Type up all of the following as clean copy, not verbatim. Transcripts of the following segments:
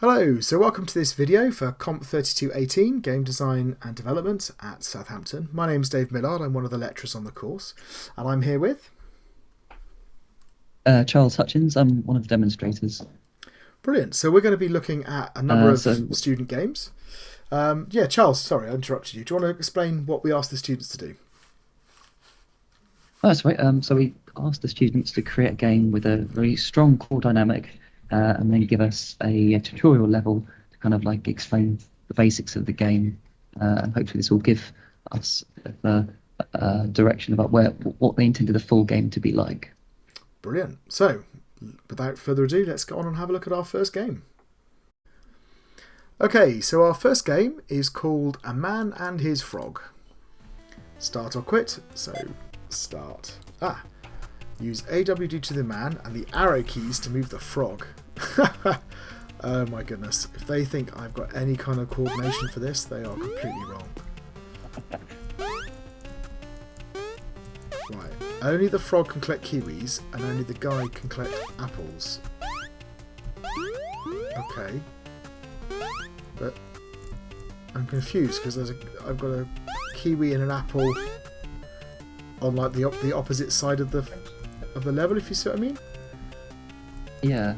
Hello, so welcome to this video for COMP3218, Game Design and Development at Southampton. My name's Dave Millard, I'm one of the lecturers on the course, and I'm here with... Charles Hutchins, I'm one of the demonstrators. Brilliant, so we're going to be looking at a number of student games. Yeah, Charles, sorry, I interrupted you. Do you want to explain what we asked the students to do? Oh, that's right. So we asked the students to create a game with a very strong core dynamic and then give us a tutorial level to kind of like explain the basics of the game. And hopefully this will give us a direction about what they intended the full game to be like. Brilliant. So, without further ado, let's go on and have a look at our first game. Okay, so our first game is called A Man and His Frog. Start or quit, so start. Use AWD to the man and the arrow keys to move the frog. Oh my goodness, if they think I've got any kind of coordination for this, they are completely wrong. Right, only the frog can collect kiwis and only the guy can collect apples. Okay. But I'm confused because I've got a kiwi and an apple on like the opposite side of the level, if you see what I mean. Yeah.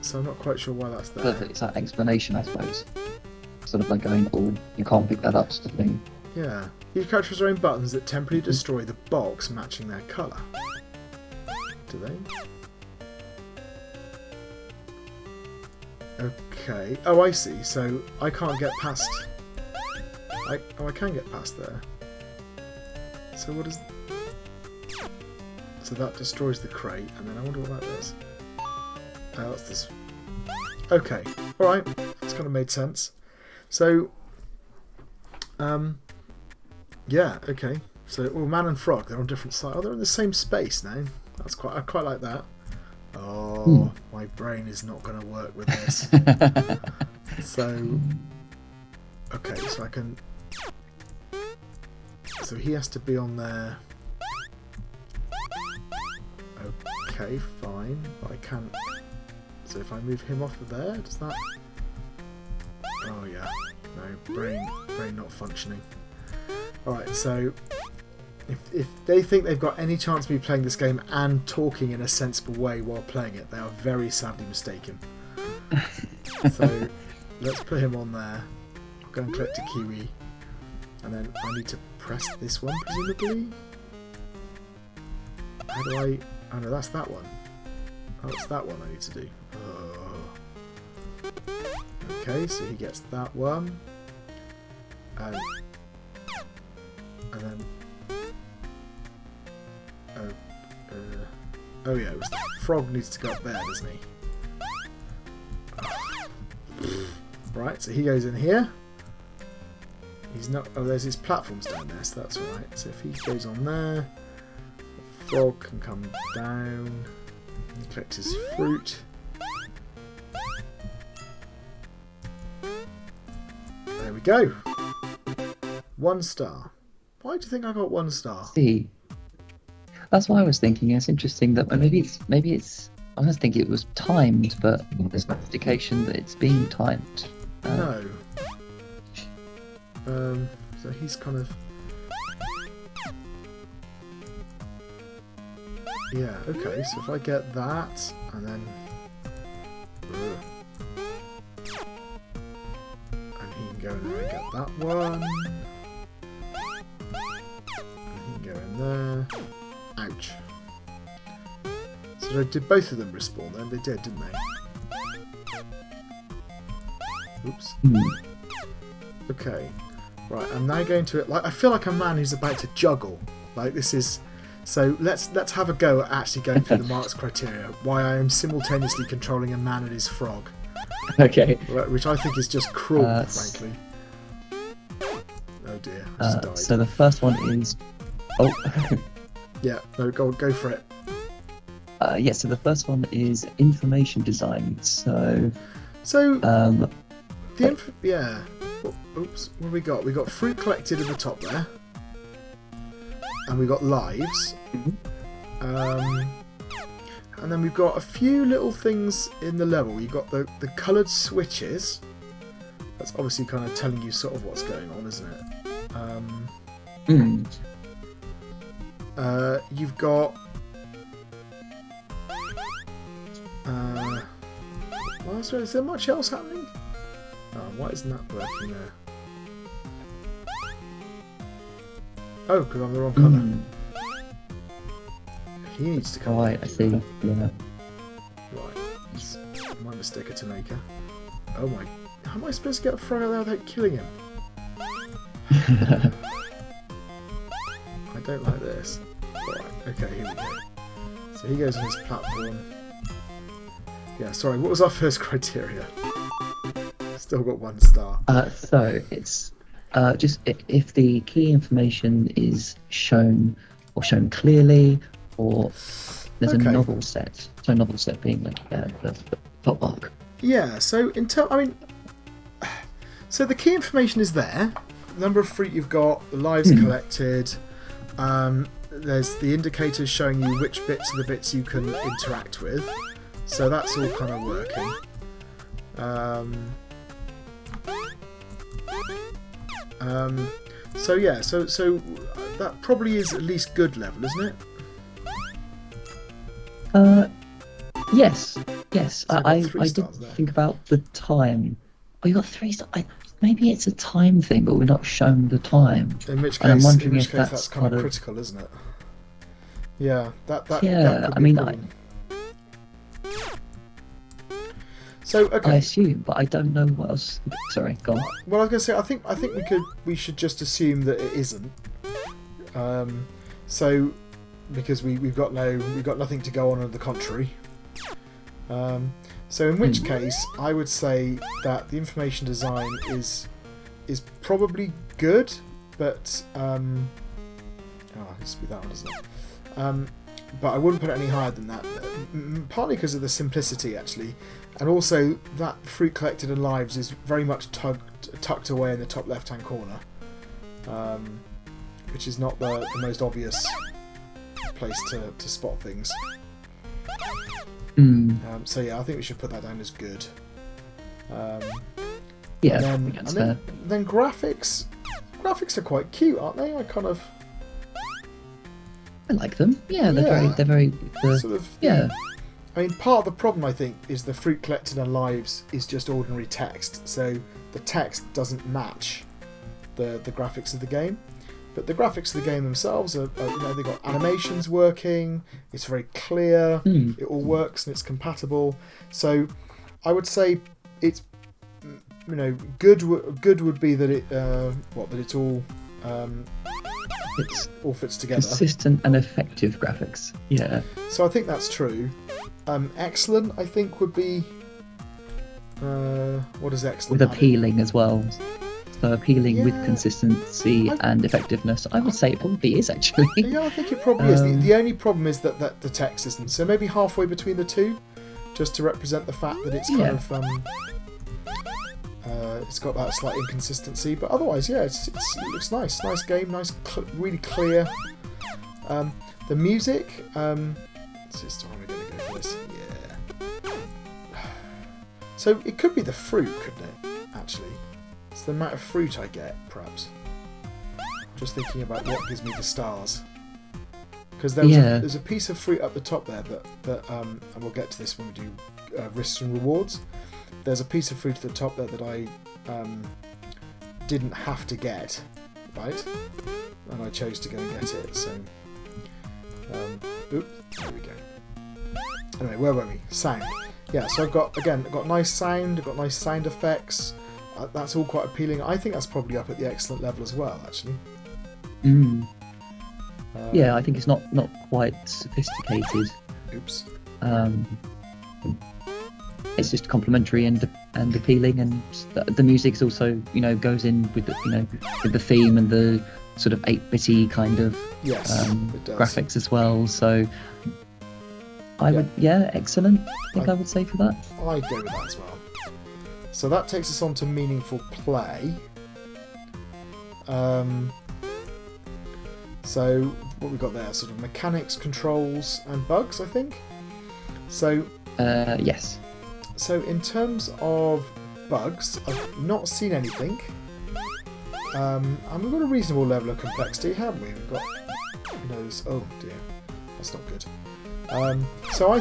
So I'm not quite sure why that's there. But it's that explanation, I suppose. Sort of like going, oh, you can't pick that up sort of thing. Yeah. Each character has their own buttons that temporarily destroy the box matching their colour. Do they? Okay. Oh, I see. So I can't get past... I can get past there. So what is... So that destroys the crate, and then I wonder what that does. Oh, that's this. Okay, alright, that's kind of made sense. So, yeah, okay. So, man and frog, they're on different sides. Oh, they're in the same space now. I quite like that. Oh, my brain is not going to work with this. So, okay, so I can... So he has to be on there. Okay, fine, but I can't... So if I move him off of there, does that... Oh yeah, no, brain not functioning. Alright, so if they think they've got any chance of me playing this game and talking in a sensible way while playing it, they are very sadly mistaken. So let's put him on there. I'll go and collect a kiwi. And then I need to press this one, presumably? How do I... Oh no, that's that one. Oh, it's that one I need to do. Oh. Okay, so he gets that one. And then... Oh yeah, it was the frog needs to go up there, doesn't he? Right, so he goes in here. He's not... Oh, there's his platforms down there, so that's alright. So if he goes on there, the frog can come down and collect his fruit. There we go. 1 star. Why do you think I got 1 star? See, that's what I was thinking. It's interesting that maybe it's. I was thinking it was timed, but there's no indication that it's being timed. No. So he's kind of... Yeah, okay, so if I get that, and then... And he can go in there and get that one. And he can go in there. Ouch. So did both of them respawn then? They did, didn't they? Oops. Okay. Right, I'm now going to... I feel like a man who's about to juggle. Like, this is... So let's have a go at actually going through the marks criteria. Why I am simultaneously controlling a man and his frog. Okay. Which I think is just cruel, frankly. Oh dear, I just died. So the first one is... Oh. Yeah, no, go for it. Yeah, so the first one is information design. So... Yeah. Oops, what have we got? We got fruit collected at the top there. And we got lives. and then we've got a few little things in the level. You've got the coloured switches. That's obviously kind of telling you sort of what's going on, isn't it? You've got well, so is there much else happening? Why isn't that working there? Oh, because I'm the wrong colour. He needs to come. Right, I see. Yeah. Right, it's my mistake to make. Oh my! How am I supposed to get Frog out there without killing him? I don't like this. Right, okay, here we go. So he goes on his platform. Yeah, sorry, what was our first criteria? Still got 1 star. So it's just if the key information is shown clearly, or there's a novel set. So novel set being like the top arc. Yeah. So so the key information is there. The number of fruit you've got, the lives collected. There's the indicators showing you which bits are the bits you can interact with. So that's all kind of working. So yeah, so that probably is at least good level, isn't it? Yes. So I did think about the time. Oh, you got 3 stars. Maybe it's a time thing, but we're not shown the time. In which And I'm case, wondering if that's kind of critical, isn't it? Yeah, that Yeah, could I be a mean, problem. So okay. I assume, but I don't know what else. Sorry, go on. Well, I was going to say, I think we should just assume that it isn't. So because we've got nothing to go on the contrary. So in which case, I would say that the information design is probably good, but it needs to be that one, doesn't it? But I wouldn't put it any higher than that. Partly because of the simplicity, actually, and also that fruit collected and lives is very much tucked away in the top left-hand corner, which is not the most obvious place to spot things. So yeah, I think we should put that down as good. Yeah, and then graphics are quite cute, aren't they? I like them. Yeah, they're very sort of. Yeah. I mean, part of the problem, I think, is the fruit collected and lives is just ordinary text, so the text doesn't match the graphics of the game. But the graphics of the game themselves are they've got animations working. It's very clear. It all works and it's compatible. So I would say it's good. Good would be that it's all it's all fits together. Consistent and effective graphics. Yeah. So I think that's true. Excellent, I think, would be. What is excellent? With appealing as well. So appealing with Yeah. consistency and effectiveness. I would say it probably is, actually. Yeah, I think it probably is. The only problem is that the text isn't. So maybe halfway between the two, just to represent the fact that it's kind of it's got that slight inconsistency. But otherwise, yeah, it looks nice. Nice game. Nice, really clear. The music. It's just how we're going to go for this. Yeah. So it could be the fruit, couldn't it? Actually. It's the amount of fruit I get, perhaps. Just thinking about what gives me the stars. Because there's a piece of fruit up the top there that and we'll get to this when we do risks and rewards. There's a piece of fruit at the top there that I didn't have to get, right? And I chose to go and get it. So, there we go. Anyway, where were we? Sound. Yeah. So I've got nice sound. I've got nice sound effects. That's all quite appealing. I think that's probably up at the excellent level as well, actually. Yeah, I think it's not quite sophisticated. Oops. It's just complimentary and appealing, and the music's also goes in with with the theme and the sort of 8-bitty kind of it does. graphics as well. So I would excellent. I would say for that. I'd go with that as well. So that takes us on to meaningful play. So what we've got there, sort of mechanics, controls, and bugs, I think. So Yes. So in terms of bugs, I've not seen anything. And we've got a reasonable level of complexity, haven't we? We've got, oh dear, that's not good. So I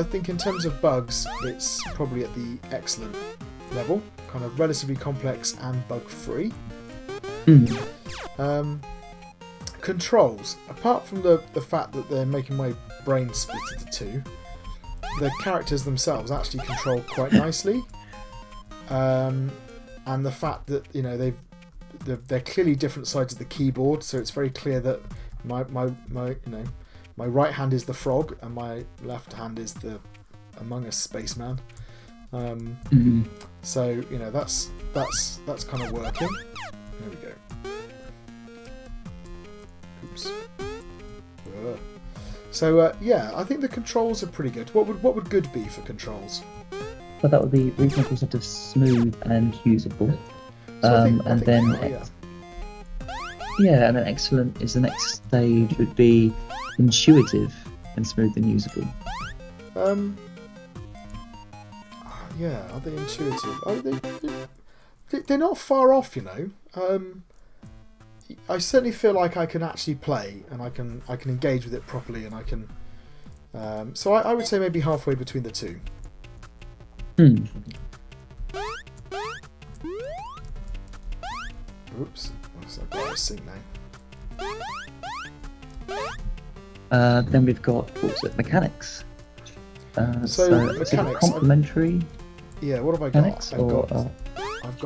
think in terms of bugs, it's probably at the excellent level, kind of relatively complex and bug-free. Controls, apart from the fact that they're making my brain split into two, the characters themselves actually control quite nicely, and the fact that they're clearly different sides of the keyboard, so it's very clear that my right hand is the frog and my left hand is the Among Us spaceman. So that's kind of working. There we go. Oops. So yeah, I think the controls are pretty good. What would good be for controls? Well, that would be reasonable, sort of smooth and usable. So and then and then excellent is the next stage, would be intuitive and smooth and usable. Yeah, are they intuitive? They're not far off, I certainly feel like I can actually play and I can engage with it properly, and I can. So I would say maybe halfway between the two. Oops, I've got to sync now. Then we've got mechanics. So mechanics, complementary. Yeah, what have I got? I've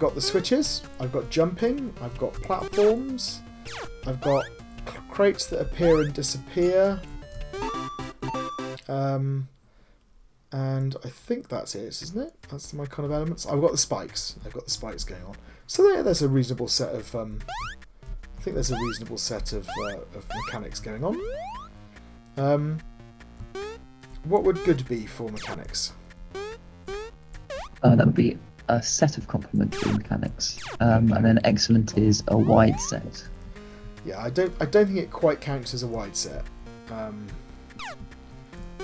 got the switches, I've got jumping, I've got platforms, I've got crates that appear and disappear, and I think that's it, isn't it? That's my kind of elements. I've got the spikes. I've got the spikes going on. So there's a reasonable set of. I think there's a reasonable set of mechanics going on. What would good be for mechanics? That would be a set of complementary mechanics, and then excellent is a wide set. Yeah, I don't think it quite counts as a wide set,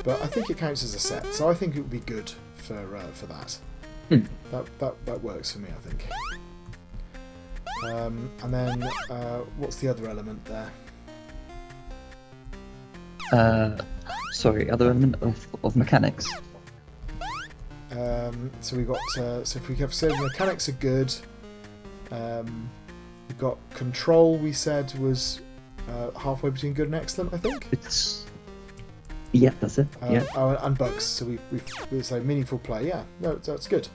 but I think it counts as a set. So I think it would be good for that. That works for me, I think. And then what's the other element there? Sorry, other element of mechanics. So we've got so if we have said mechanics are good, we've got control. We said was halfway between good and excellent, I think. Yeah, that's it. Yeah. And bugs. So we say meaningful play. Yeah, no, that's good.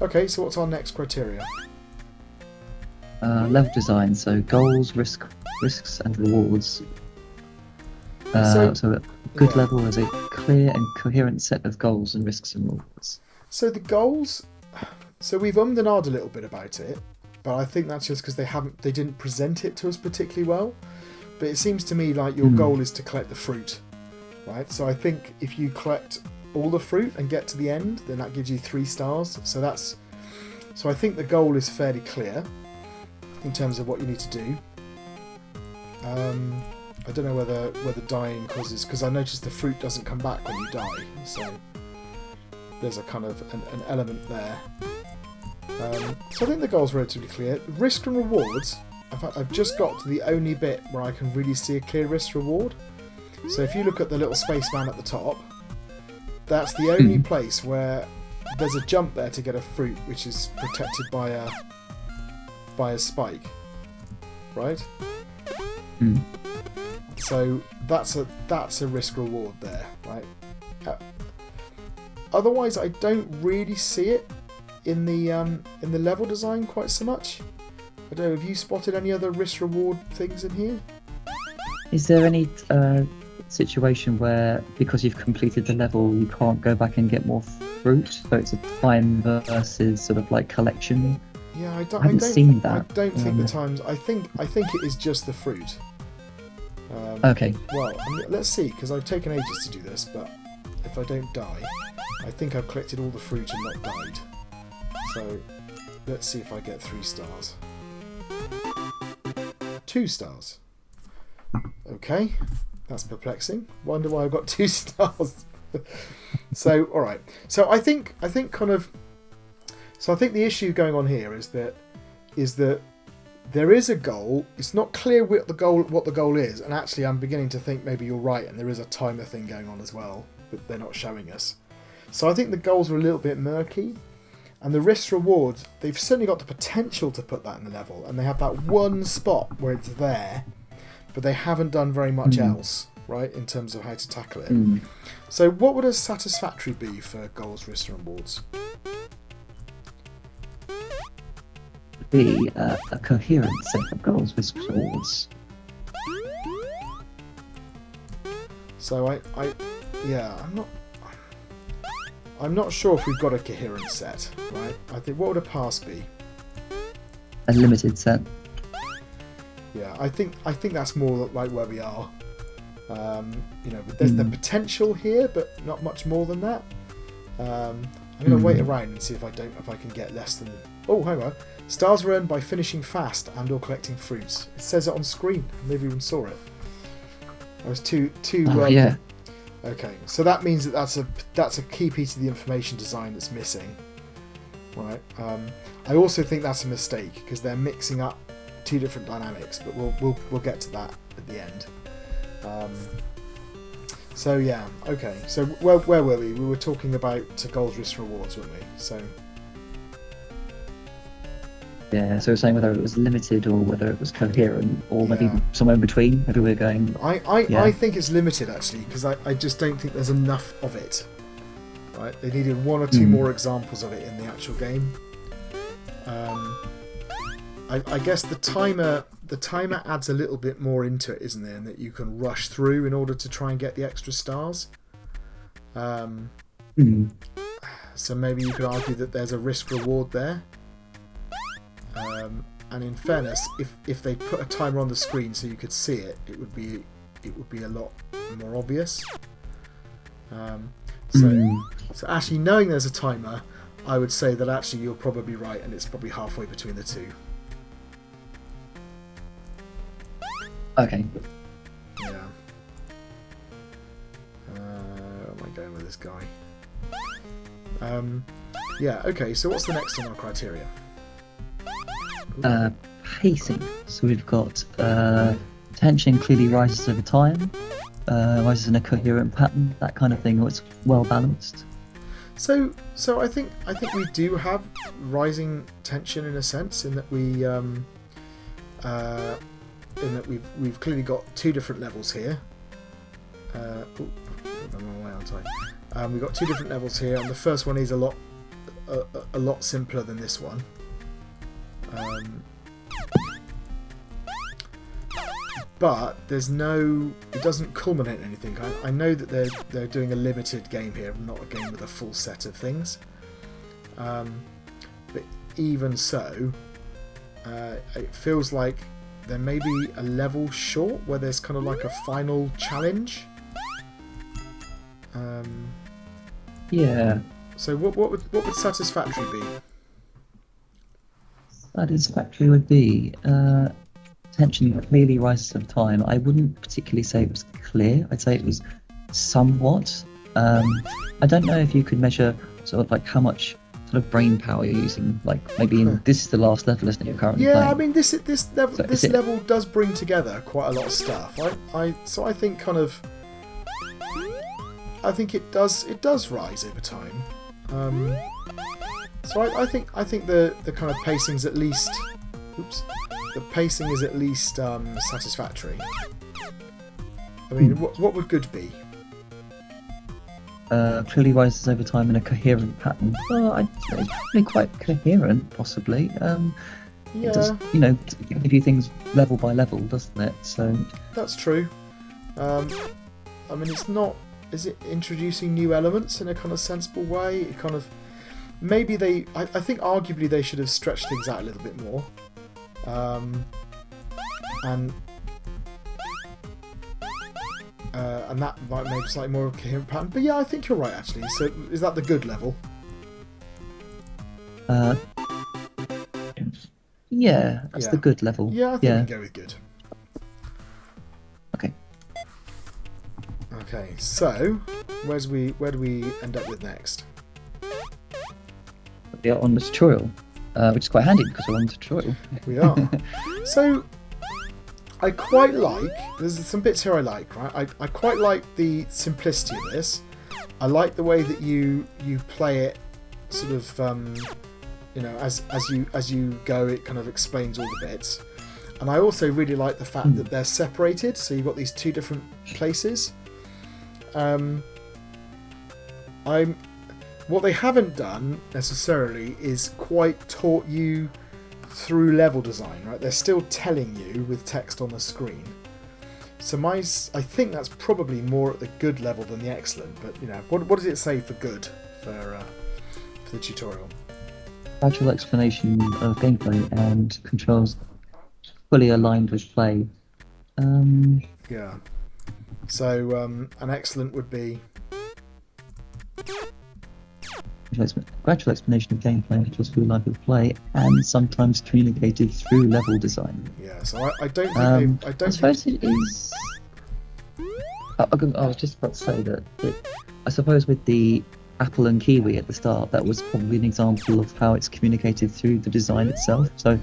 Okay, so what's our next criteria? Level design. So goals, risks, and rewards. So a good level is a clear and coherent set of goals and risks and rewards. So the goals. So we've ummed and ahed a little bit about it, but I think that's just because they didn't present it to us particularly well. But it seems to me like your goal is to collect the fruit, right? So I think if you collect all the fruit and get to the end, then that gives you 3 stars. So I think the goal is fairly clear in terms of what you need to do. I don't know whether dying causes, because I noticed the fruit doesn't come back when you die, so there's a kind of an element there. So I think the goal's relatively clear. Risk and rewards, in fact, I've just got to the only bit where I can really see a clear risk reward. So if you look at the little spaceman at the top, that's the only place where there's a jump there to get a fruit, which is protected by a spike, right? So that's a risk reward there, right? Otherwise, I don't really see it in the level design quite so much. I don't know. Have you spotted any other risk reward things in here? Is there any situation where, because you've completed the level, you can't go back and get more fruit? So it's a time versus sort of like collection. Yeah, I haven't seen that. I don't think the times. I think it is just the fruit. Okay. Well, let's see, because I've taken ages to do this, but if I don't die, I think I've collected all the fruit and not died. So let's see if I get 3 stars. 2 stars. Okay. That's perplexing. Wonder why I've got 2 stars. So, all right. So I think the issue going on here is that there is a goal. It's not clear what the goal is, and actually I'm beginning to think maybe you're right, and there is a timer thing going on as well, but they're not showing us. So I think the goals are a little bit murky, and the risk reward, they've certainly got the potential to put that in the level, and they have that one spot where it's there, but they haven't done very much else, right, in terms of how to tackle it. So what would a satisfactory be for goals, risks, and rewards? Be a coherent set of goals, risks, rewards. So I'm not sure if we've got a coherent set, right? I think, what would a pass be? A limited set. Yeah, I think that's more like where we are. But there's the potential here, but not much more than that. I'm going to wait around and see if I can get less than. Oh, hang on. Stars are earned by finishing fast and/or collecting fruits. It says it on screen. I never even saw it. I was too. Yeah. Okay, so that means that's a key piece of the information design that's missing, right? I also think that's a mistake because they're mixing up 2 different dynamics, but we'll get to that at the end. So yeah, okay. So where were we? We were talking about goals, risks, rewards, weren't we? So. Yeah, so we're saying whether it was limited or whether it was coherent, or maybe somewhere in between. Maybe we're going. I think it's limited actually, because I just don't think there's enough of it. Right, they needed 1 or 2 more examples of it in the actual game. I guess the timer adds a little bit more into it, isn't there? And that you can rush through in order to try and get the extra stars. So maybe you could argue that there's a risk reward there. And in fairness, if they put a timer on the screen so you could see it, it would be a lot more obvious. So actually, knowing there's a timer, I would say that actually you're probably right, and it's probably halfway between the 2. Okay. Yeah. Where am I going with this guy? Yeah. Okay. So what's the next on our criteria? Pacing. So we've got tension clearly rises over time, rises in a coherent pattern, that kind of thing, or it's well balanced. So I think we do have rising tension in a sense, in that we've clearly got 2 different levels here. I'm on my way, aren't I? We've got 2 different levels here, and the first one is a lot simpler than this one. But it doesn't culminate in anything. I know that they're doing a limited game here, not a game with a full set of things. But even so, it feels like there may be a level short where there's kind of like a final challenge. Yeah. So what would satisfactory be? Satisfactory would be tension clearly rises over time. I wouldn't particularly say it was clear. I'd say it was somewhat. I don't know if you could measure sort of like how much sort of brain power you're using. Like maybe this is the last level, isn't it? You're currently playing. I mean this level does bring together quite a lot of stuff. So I think it does rise over time. So I think the kind of pacing's at least. The pacing is at least satisfactory. I mean, what would good be? Clearly rises over time in a coherent pattern. Well, I'd say it's probably quite coherent, possibly. It does, give you things level by level, doesn't it? So that's true. I mean, it's not. Is it introducing new elements in a kind of sensible way? It kind of. Maybe I think arguably they should have stretched things out a little bit more. And that might make slightly more of a coherent pattern. But yeah, I think you're right, actually. So is that the good level? Yeah, that's the good level. Yeah, I think we can go with good. Okay. Okay, so where do we end up with next? We are on the tutorial, which is quite handy because we're on the tutorial. We are. So I quite like, there's some bits here I like, right? I quite like the simplicity of this. I like the way that you play it, sort of, you know, as you go, it kind of explains all the bits. And I also really like the fact that they're separated, so you've got these two different places. What they haven't done necessarily is quite taught you through level design, right? They're still telling you with text on the screen. So I think that's probably more at the good level than the excellent. But you know, what does it say for good for the tutorial? Gradual explanation of gameplay and controls fully aligned with play. Yeah. So an excellent would be gradual explanation of gameplay and controls fully aligned with play, and sometimes communicated through level design. Yeah. So I don't think I suppose it is. I was just about to say that I suppose with the apple and kiwi at the start, that was probably an example of how it's communicated through the design itself. So,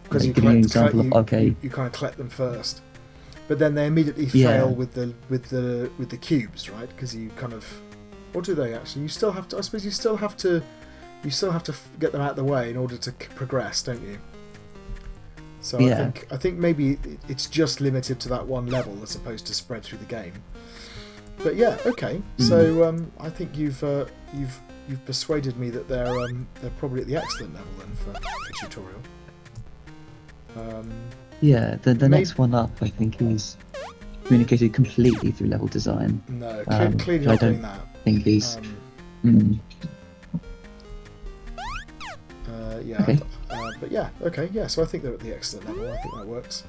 because you give me an example of you kind of collect them first, but then they immediately fail with the cubes, right? Because you kind of, or do they actually? You still have to. I suppose you still have to get them out of the way in order to progress, don't you? So I think maybe it's just limited to that one level as opposed to spread through the game. But yeah, okay. So I think you've persuaded me that they're probably at the excellent level then for tutorial. Yeah, the next one up I think is communicated completely through level design. No, clearly not doing that. I think is. Yeah, okay. But yeah, okay, yeah. So I think they're at the excellent level. I think that works.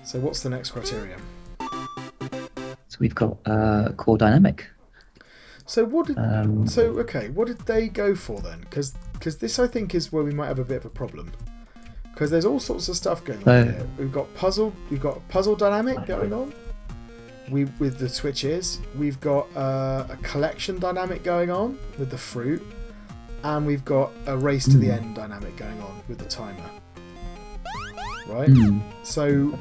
So what's the next criterion? So we've got core dynamic. So what did what did they go for then? Because this I think is where we might have a bit of a problem. Because there's all sorts of stuff going on here. We've got puzzle dynamic going on. With the switches, we've got a collection dynamic going on with the fruit, and we've got a race to the end dynamic going on with the timer. Right. So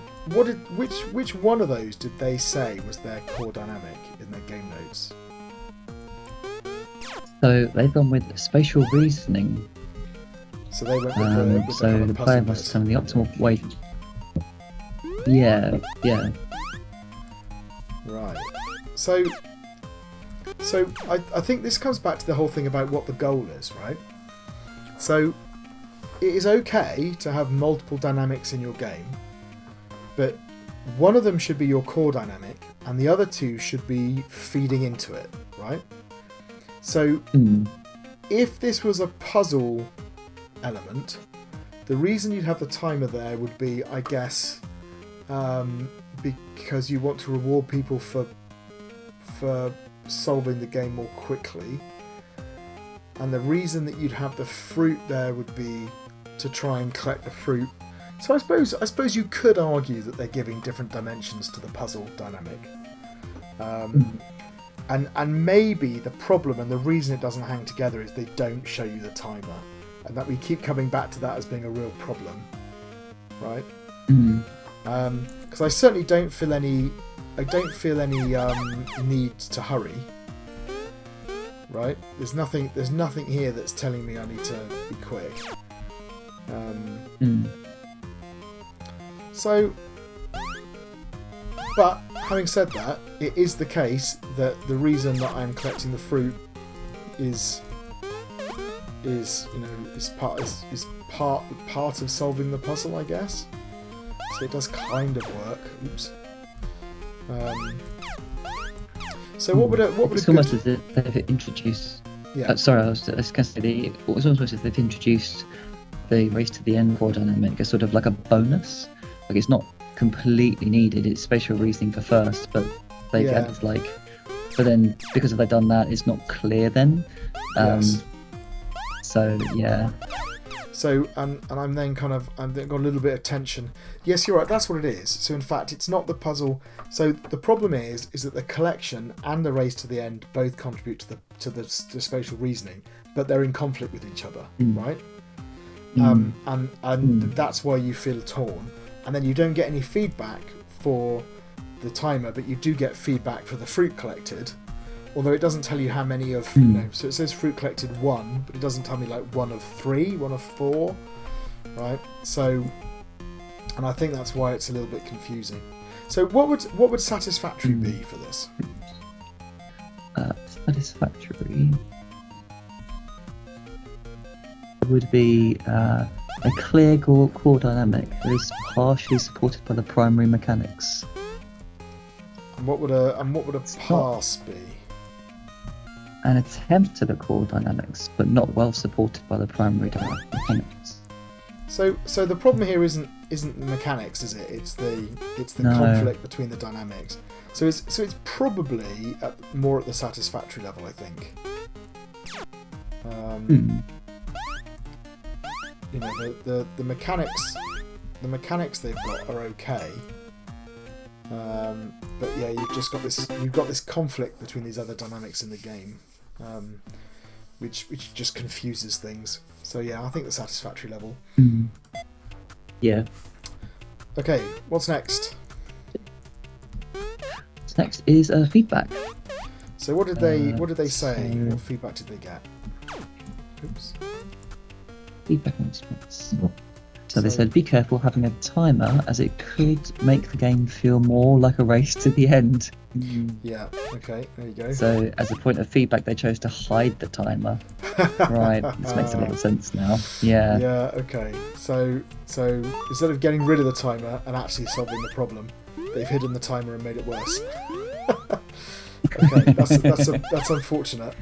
which one of those did they say was their core dynamic in their game notes? So they've gone with spatial reasoning. So they went with the so the player must determine the optimal way. Yeah. Right. So I think this comes back to the whole thing about what the goal is, right? So it is okay to have multiple dynamics in your game, but one of them should be your core dynamic, and the other two should be feeding into it, right? So if this was a puzzle element, the reason you'd have the timer there would be, I guess, because you want to reward people for solving the game more quickly, and the reason that you'd have the fruit there would be to try and collect the fruit. So I suppose you could argue that they're giving different dimensions to the puzzle dynamic, and maybe the problem and the reason it doesn't hang together is they don't show you the timer, and that we keep coming back to that as being a real problem, right? Because I certainly don't feel any need to hurry. Right? There's nothing here that's telling me I need to be quick. So, but having said that, it is the case that the reason that I'm collecting the fruit is part of solving the puzzle, I guess. So it does kind of work. Oops. So what would it's almost as if they've introduced. Yeah. Sorry, I was going to say it was almost as if they've introduced the race to the end core dynamic as sort of like a bonus. Like it's not completely needed. It's spatial reasoning for first, but they've added but then because they've done that, it's not clear then. Yes. So yeah. So, and I'm then I've then got a little bit of tension. Yes, you're right, that's what it is. So in fact, it's not the puzzle. So the problem is that the collection and the race to the end both contribute to the spatial reasoning, but they're in conflict with each other, right? And that's why you feel torn. And then you don't get any feedback for the timer, but you do get feedback for the fruit collected. Although it doesn't tell you how many of, so it says fruit collected 1, but it doesn't tell me like 1 of 3, 1 of 4, right? So, and I think that's why it's a little bit confusing. So what would satisfactory be for this? Satisfactory would be a clear core dynamic that is partially supported by the primary mechanics. And what would a pass be? An attempt at the core dynamics, but not well supported by the primary mechanics. So the problem here isn't the mechanics, is it? It's the No. conflict between the dynamics. So it's probably more at the satisfactory level, I think. You know, the mechanics they've got are okay. But yeah, you've got this conflict between these other dynamics in the game, which just confuses things. So yeah, I think the satisfactory level. Yeah. Okay, what's next? Next is feedback. So what did they say? so- What feedback did they get? Oops. Feedback on experience. So they said, be careful having a timer, as it could make the game feel more like a race to the end. Yeah. Okay. There you go. So as a point of feedback, they chose to hide the timer. Right. This makes a lot of sense now. Yeah. Yeah. Okay. So instead of getting rid of the timer and actually solving the problem, they've hidden the timer and made it worse. Okay. That's unfortunate.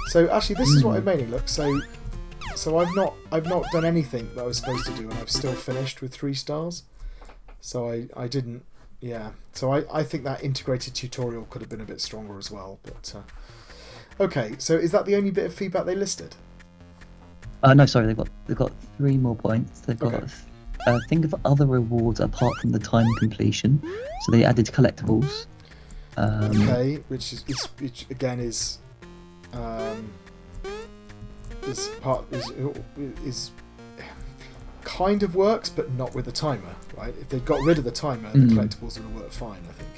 So actually, this is what it made it look. So I've not done anything that I was supposed to do, and I've still finished with 3 stars. So I didn't. Yeah. So I think that integrated tutorial could have been a bit stronger as well. But okay. So is that the only bit of feedback they listed? No, sorry, they've got 3 more points. They've got think of other rewards apart from the time completion. So they added collectibles. Okay, which again is kind of works, but not with the timer, right? If they'd got rid of the timer, the collectibles would have worked fine, I think.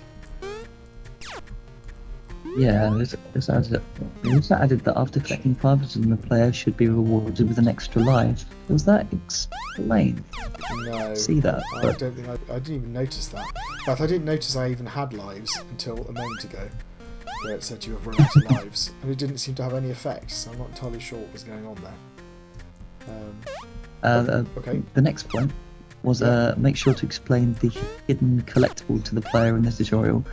Yeah, it's added. They also added that after collecting 5 of them, the player should be rewarded with an extra life. Was that explained? No. See that? I don't think I didn't even notice that. In fact, I didn't notice I even had lives until a moment ago, where it said you have run out of lives, and it didn't seem to have any effect, so I'm not entirely sure what was going on there. Okay. The next point was make sure to explain the hidden collectible to the player in the tutorial.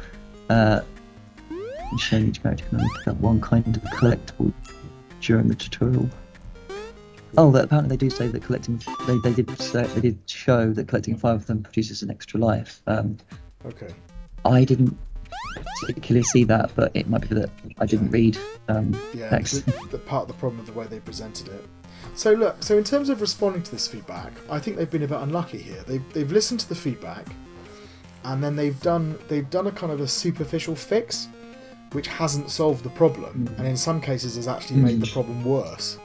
Showing each character can only pick up one kind of collectible during the tutorial. Oh, that apparently they do say that collecting. They did show that collecting 5 of them produces an extra life. Okay. I didn't particularly see that, but it might be that I didn't read text. The part of the problem with the way they presented it. So look, so in terms of responding to this feedback, I think they've been a bit unlucky here. They've listened to the feedback, and then they've done a kind of a superficial fix, which hasn't solved the problem, and in some cases has actually made the problem worse.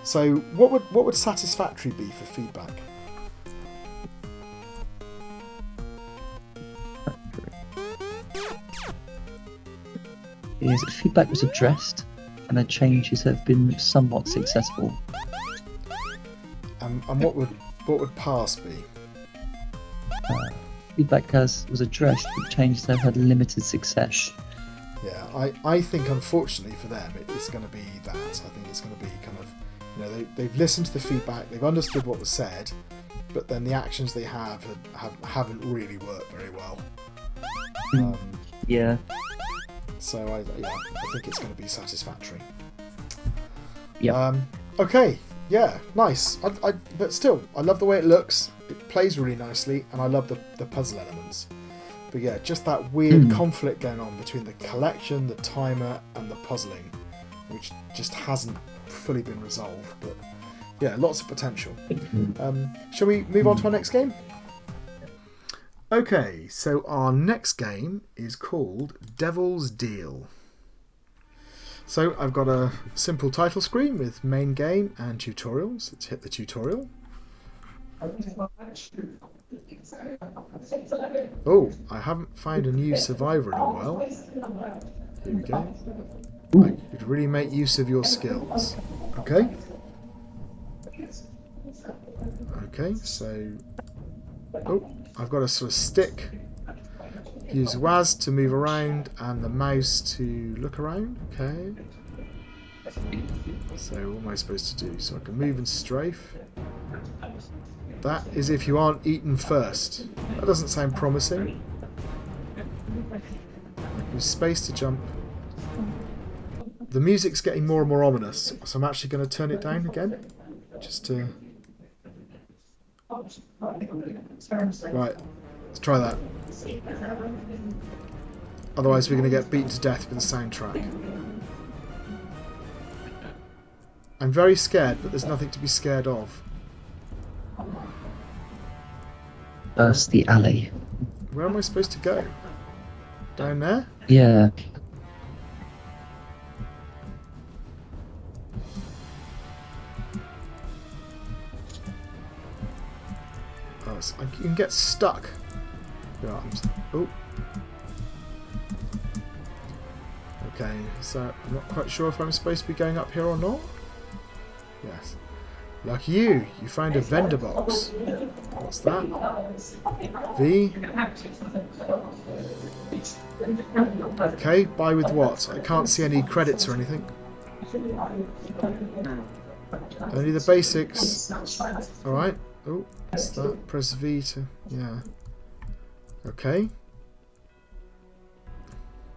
So what would satisfactory be for feedback? Is feedback was addressed, and the changes have been somewhat successful. And what would pass be? Feedback was addressed, but changes have had limited success. Yeah, I think unfortunately for them it's going to be that. I think it's going to be kind of, you know, they've listened to the feedback, they've understood what was said, but then the actions they haven't really worked very well. Yeah. So I think it's going to be satisfactory. Yeah. Okay. Yeah. Nice. But still, I love the way it looks. It plays really nicely, and I love the puzzle elements. But yeah, just that weird conflict going on between the collection, the timer, and the puzzling, which just hasn't fully been resolved. But Yeah, lots of potential. Shall we move on to our next game? Okay, so our next game is called Devil's Deal. So I've got a simple title screen with main game and tutorials. Let's hit the tutorial. Oh, I haven't found a new survivor in a while. Here we go. I could really make use of your skills. Okay. Okay, so... Oh, I've got a sort of stick. Use WAS to move around and the mouse to look around. Okay. So what am I supposed to do? So I can move and strafe. That is if you aren't eaten first. That doesn't sound promising. Use space to jump. The music's getting more and more ominous, so I'm actually going to turn it down again. Just to... Right, let's try that. Otherwise we're going to get beaten to death with the soundtrack. I'm very scared, but there's nothing to be scared of. Burst the alley. Where am I supposed to go? Down there? Yeah. Oh, you can get stuck. Yeah, oh. Okay, so I'm not quite sure if I'm supposed to be going up here or not. Yes. Lucky you, you found a vendor box. What's that? V. Okay, buy with what? I can't see any credits or anything. Only the basics. Alright. Oh, what's that? Press V to... yeah. Okay.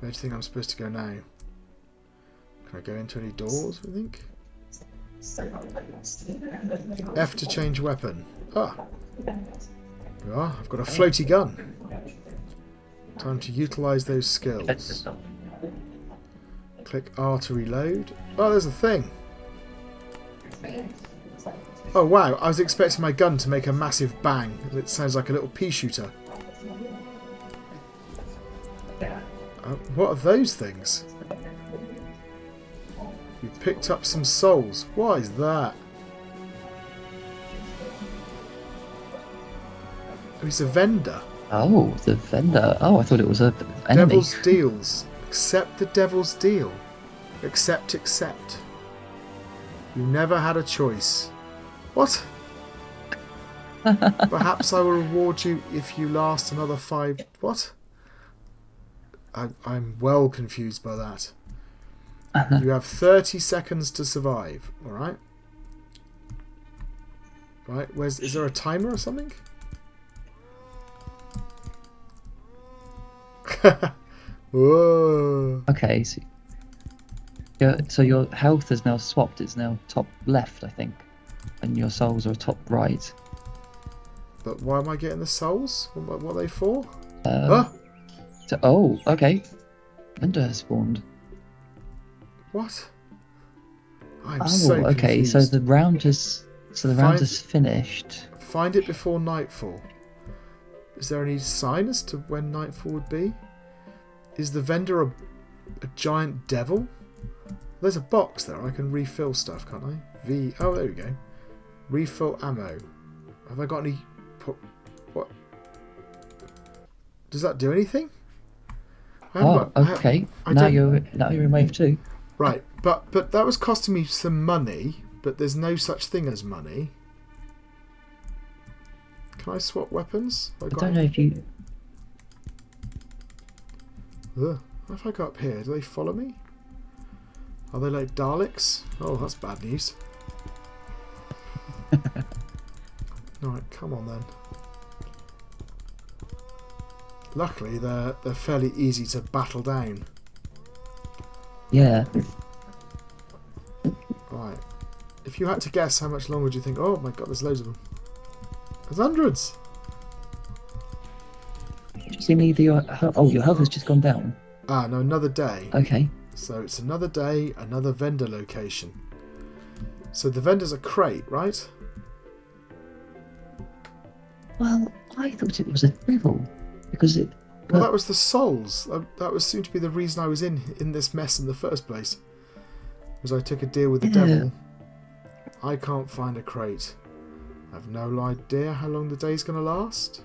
Where do you think I'm supposed to go now? Can I go into any doors, I think? F to change weapon. Ah. There we are. I've got a floaty gun. Time to utilise those skills. Click R to reload. Oh, there's a thing. Oh wow, I was expecting my gun to make a massive bang. It sounds like a little pea shooter. What are those things? You picked up some souls. What is that? Oh, he's a vendor. Oh, the vendor. Oh, I thought it was a enemy. Devil's deals. Accept the devil's deal. Accept. You never had a choice. What? Perhaps I will reward you if you last another 5... What? I'm well confused by that. You have 30 seconds to survive, alright? Right, is there a timer or something? Whoa. Okay, so your health is now swapped. It's now top left, I think. And your souls are top right. But why am I getting the souls? What are they for? Oh, okay. Vendor has spawned. What? I'm so confused. Okay, so the round is finished. Find it before nightfall. Is there any sign as to when nightfall would be? Is the vendor a giant devil? There's a box there. I can refill stuff, can't I? V. Oh, there we go. Refill ammo. Have I got any? What? Does that do anything? Okay. Now you're in wave 2. Right, but that was costing me some money. But there's no such thing as money. Can I swap weapons? I don't know if you... What if I go up here? Do they follow me? Are they like Daleks? Oh, that's bad news. Alright, come on then. Luckily, they're fairly easy to battle down. Yeah. Right. If you had to guess, how much longer do you think? Oh my god, there's loads of them. There's hundreds. Did you see me? Your health has just gone down. Ah, no, another day. Okay. So it's another day, another vendor location. So the vendor's a crate, right? Well, I thought it was a level because it. Well, that was the souls. That was soon to be the reason I was in this mess in the first place. Was I took a deal with the devil. I can't find a crate. I've no idea how long the day's going to last.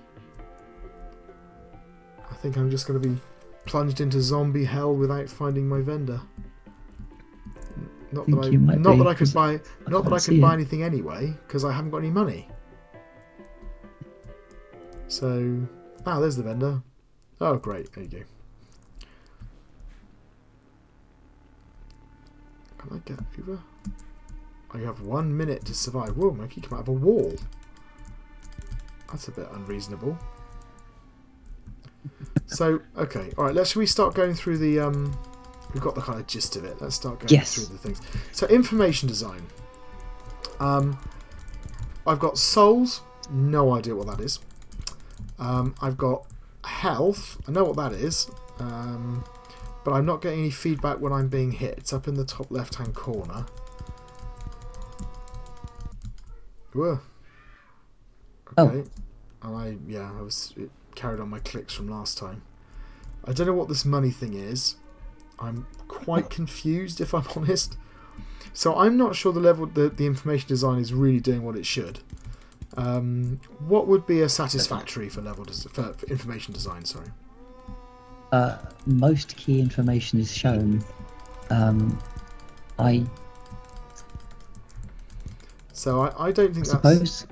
I think I'm just going to be plunged into zombie hell without finding my vendor. Not that I could buy anything anyway, because I haven't got any money. So, there's the vendor. Oh, great. There you go. Can I get over? I have 1 minute to survive. Whoa, Mikey, come out of a wall. That's a bit unreasonable. So, okay. Alright, shall we start going through the... We've got the kind of gist of it. Let's start going through the things. So, information design. I've got souls. No idea what that is. I've got health. I know what that is. But I'm not getting any feedback when I'm being hit. It's up in the top left-hand corner. Whoa. Okay. And it carried on my clicks from last time. I don't know what this money thing is. I'm quite confused, if I'm honest. So I'm not sure the information design is really doing what it should. What would be a satisfactory for for information design? Sorry. Most key information is shown. So I don't think that's...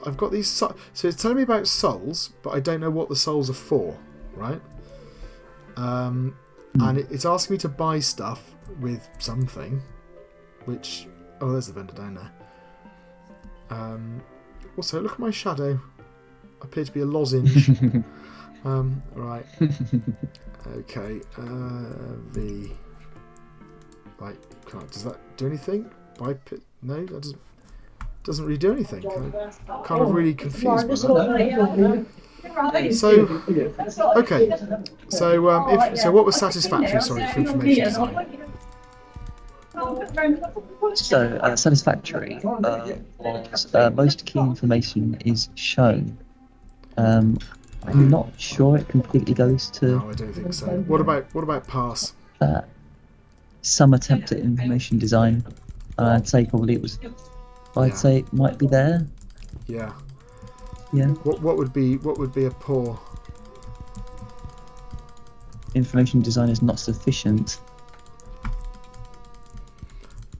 I've got these... So it's telling me about souls, but I don't know what the souls are for, right? And it's asking me to buy stuff with something, which... Oh, there's the vendor down there. Also, look at my shadow. I appear to be a lozenge. Right. Okay. V... Like, does that do anything? No, that doesn't really do anything. I'm kind of really confused by that. So, okay. So what was satisfactory? Sorry, for information design. So, satisfactory was most key information is shown. I'm not sure it completely goes to. No, I don't think so. What about pass? Some attempt at information design. I'd say probably it was. I'd say it might be there. Yeah. Yeah. What would be a poor? Information design is not sufficient.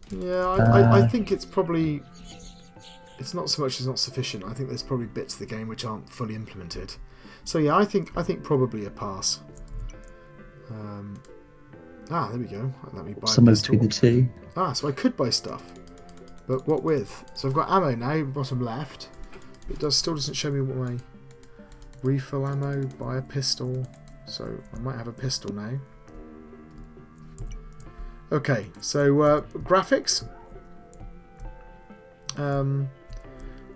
Yeah, I think it's probably. It's not so much as not sufficient. I think there's probably bits of the game which aren't fully implemented. So yeah, I think probably a pass. There we go. Let me buy somewhere between the two. So I could buy stuff, but what with? So I've got ammo now, bottom left. It still doesn't show me what my refill ammo. Buy a pistol. So I might have a pistol now. Okay, so graphics.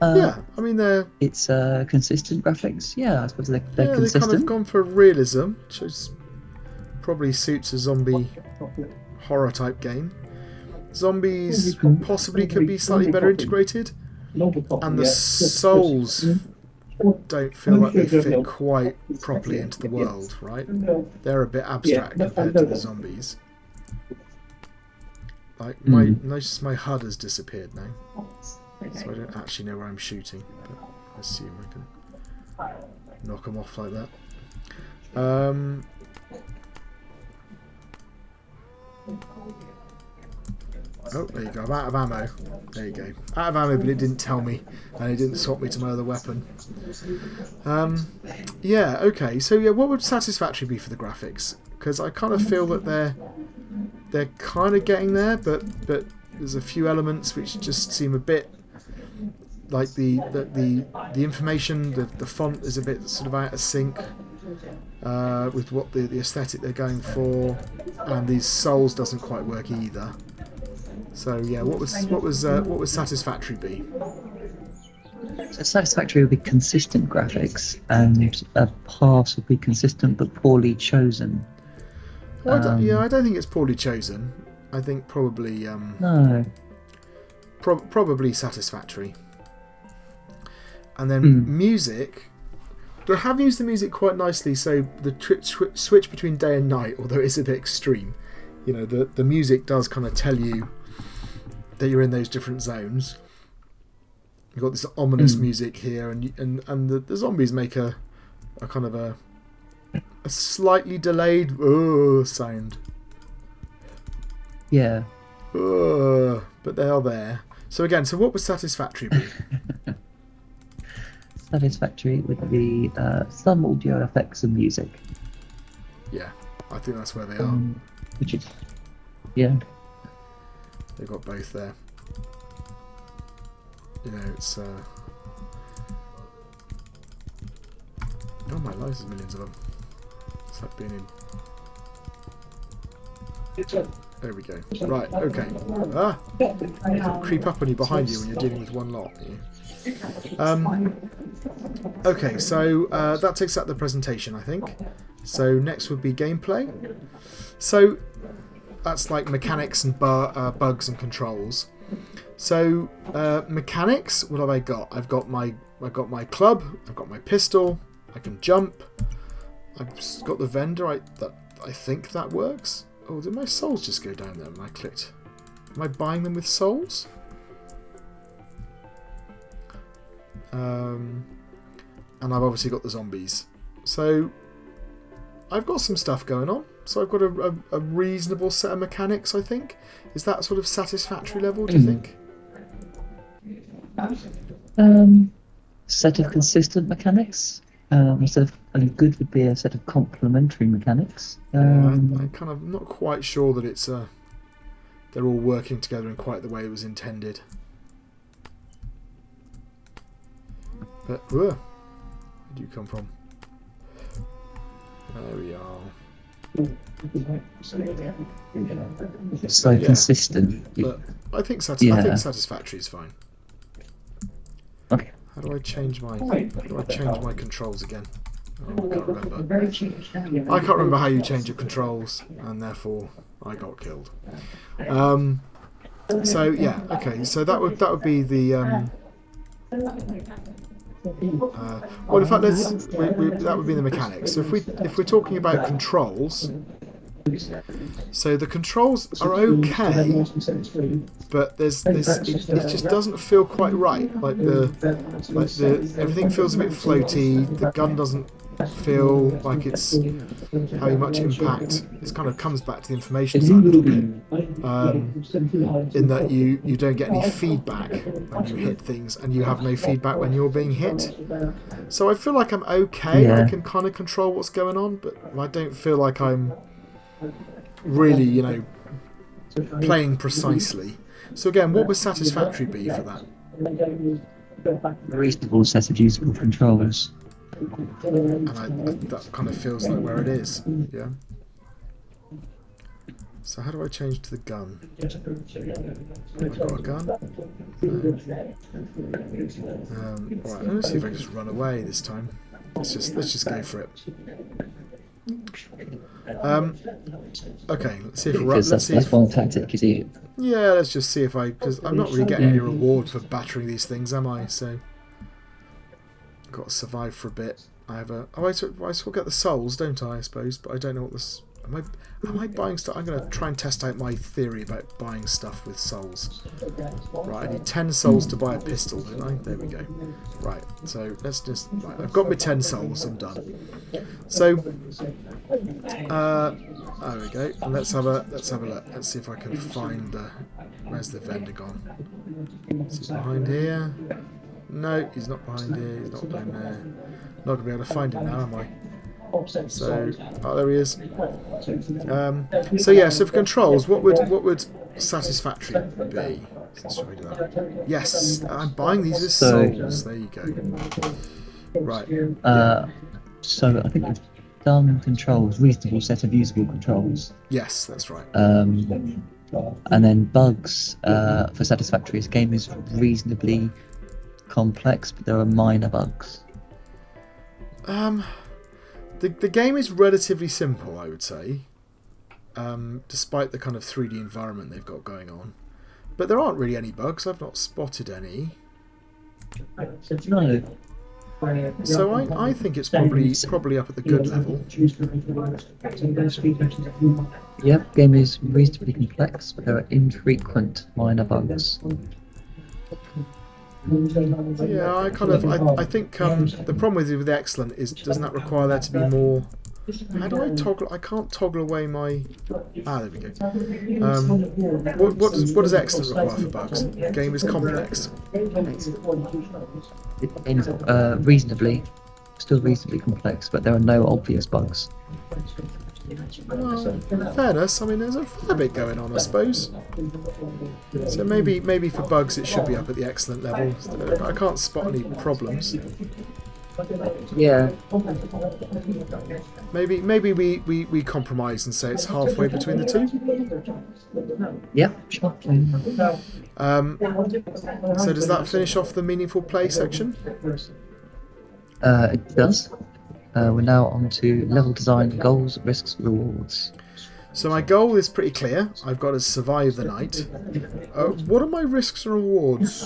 Yeah, I mean it's consistent graphics. Yeah, I suppose they're consistent. They've kind of gone for realism, which is probably suits a zombie horror type game. Zombies possibly could be slightly better integrated, and the souls don't feel like they fit quite properly into the world, right? They're a bit abstract compared to the zombies. Like notice my HUD has disappeared now, so I don't actually know where I'm shooting, but I assume I can knock them off like that. Oh, there you go. I'm out of ammo. There you go. Out of ammo, but it didn't tell me, and it didn't swap me to my other weapon. Yeah. Okay. So yeah, what would satisfactory be for the graphics? Because I kind of feel that they're kind of getting there, but there's a few elements which just seem a bit like the information, the font is a bit sort of out of sync with what the aesthetic they're going for, and these souls doesn't quite work either. So yeah, what was satisfactory be? So satisfactory would be consistent graphics, and a pass would be consistent but poorly chosen. Well, I don't think it's poorly chosen. I think probably No. probably satisfactory. And then music. They have used the music quite nicely, so the switch between day and night, although it is a bit extreme, you know, the music does kind of tell you that you're in those different zones. You've got this ominous music here, and the zombies make a kind of a slightly delayed sound. Yeah. But they are there. So again, so what would satisfactory be? Satisfactory would be some audio effects and music. Yeah, I think that's where they are. Which is, yeah. They've got both there. You know, it's oh my life, there's millions of them. It's like being in. There we go. Right, okay. Creep up on you behind you when you're dealing with one lot. Okay, so that takes out the presentation, I think. So next would be gameplay. So that's like mechanics and bugs and controls. So mechanics, what have I got? I've got my club. I've got my pistol. I can jump. I've got the vendor. I think that works. Oh, did my souls just go down there when I clicked? Am I buying them with souls? And I've obviously got the zombies. So I've got some stuff going on. So I've got a reasonable set of mechanics, I think. Is that sort of satisfactory level, do you think? Set of consistent mechanics. Good would be a set of complementary mechanics. I'm kind of not quite sure that it's they're all working together in quite the way it was intended. But where do you come from? There we are. So consistent. But I think satisfactory is fine. Okay. How do I change my controls again? Oh, I can't remember. I can't remember how you change your controls, and therefore I got killed. So yeah, okay. So that would be the. Well, in fact, that would be the mechanics. So if we're talking about controls, so the controls are okay, but it just doesn't feel quite right. Like everything feels a bit floaty. The gun doesn't feel like it's having much impact. It kind of comes back to the information side a little bit, in that you don't get any feedback when you hit things, and you have no feedback when you're being hit. So I feel like I'm okay. Yeah. I can kind of control what's going on, but I don't feel like I'm really, you know, playing precisely. So again, what would satisfactory be for that? A reasonable set of usable controllers. And that kind of feels like where it is. Yeah. So how do I change to the gun? I've got a gun. No. Right, let's see if I can just run away this time. Let's just go for it. Okay, let's see if that's one tactic, is it? Yeah, let's just see if because I'm not really getting any reward for battering these things, am I? So got to survive for a bit. I still get the souls, don't I suppose, but I don't know what this. Am I buying stuff? I'm going to try and test out my theory about buying stuff with souls. Right, I need 10 souls to buy a pistol, don't I? There we go. Right, so let's just. Right, I've got my 10 souls. I'm done. So, there we go. And let's have a look. Let's see if I can find. Where's the vendor gone? Is he behind here? No, he's not behind here. He's not down there. Not gonna be able to find him now, am I? So, there he is. So yeah, so for controls, what would satisfactory be? Should we do that? Yes, I'm buying these with souls. There you go. Right. So I think we've done controls, reasonable set of usable controls. Yes, that's right. And then bugs for satisfactory. This game is reasonably complex, but there are minor bugs. The game is relatively simple, I would say. despite the kind of 3D environment they've got going on. But there aren't really any bugs. I've not spotted any. No. So I think it's probably up at the good level. Yep, game is reasonably complex, but there are infrequent minor bugs. Yeah, I think the problem with excellent is, doesn't that require there to be more? How do I toggle? I can't toggle away my. There we go. What does excellent require for bugs? The game is complex. It is still reasonably complex, but there are no obvious bugs. Well, in fairness, I mean, there's a fair bit going on, I suppose. So maybe for bugs it should be up at the excellent level. I can't spot any problems. Yeah. Maybe we compromise and say it's halfway between the two. Yep, sure. So does that finish off the meaningful play section? It does. We're now on to level design, goals, risks, rewards. So my goal is pretty clear. I've got to survive the night. What are my risks and rewards?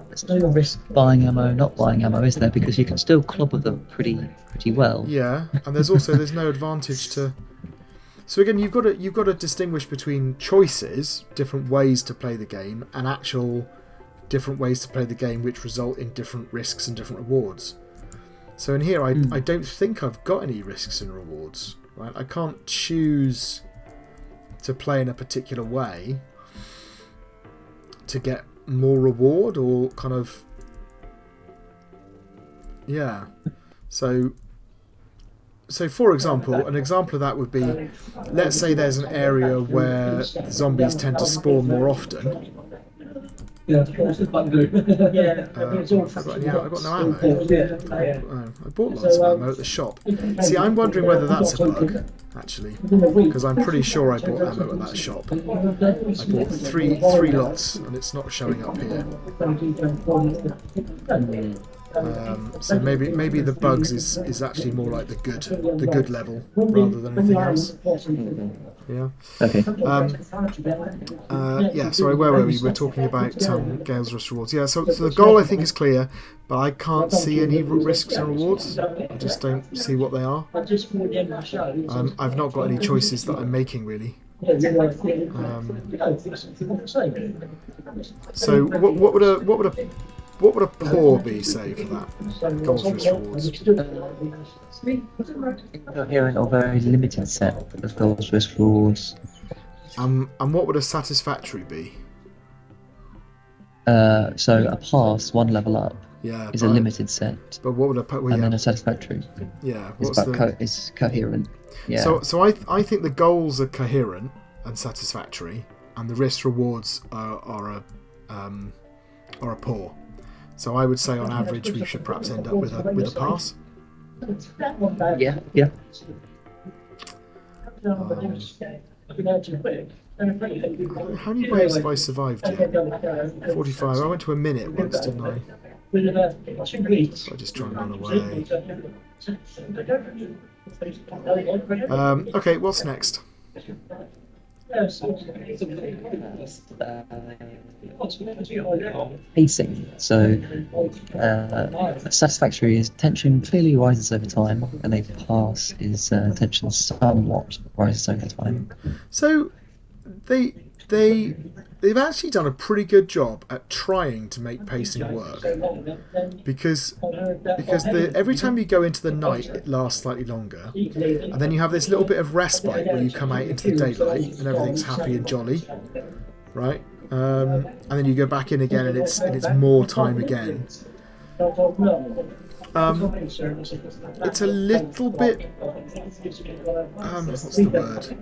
There's no risk buying ammo, not buying ammo, is there? Because you can still clobber them pretty well. Yeah, and there's no advantage to. So again, you've got to distinguish between choices, different ways to play the game, and actual different ways to play the game which result in different risks and different rewards. So in here, I don't think I've got any risks and rewards. Right? I can't choose to play in a particular way to get more reward or kind of... Yeah. So for example, an example of that would be, let's say there's an area where zombies tend to spawn more often. I've got no ammo. I bought lots of ammo at the shop. See, I'm wondering whether that's a bug, actually, because I'm pretty sure I bought ammo at that shop. I bought three lots, and it's not showing up here. So maybe the bugs is actually more like the good level rather than anything else. Yeah. Okay. Yeah. Sorry, where were we? We're talking about Gale's risk rewards. Yeah. So the goal I think is clear, but I can't see any risks and rewards. I just don't see what they are. I've not got any choices that I'm making really. So what would a poor be, say, for that? Goals, risk, rewards. Incoherent or very limited set of goals, risk, rewards. And what would a satisfactory be? So a pass, one level up, is a limited set. But what would and then a satisfactory. Yeah. Is coherent. Yeah. So I think the goals are coherent and satisfactory, and the risk rewards are a poor. So I would say on average we should perhaps end up with a pass. Yeah. How many waves have I survived yet? 45. I went to a minute once, didn't I? So I just try and run away. Okay, what's next? Pacing. So satisfactory is tension clearly rises over time, and a pass is tension somewhat rises over time. So they've actually done a pretty good job at trying to make pacing work, because every time you go into the night it lasts slightly longer, and then you have this little bit of respite where you come out into the daylight and everything's happy and jolly, right? And then you go back in again and it's more time again. It's a little bit what's the word?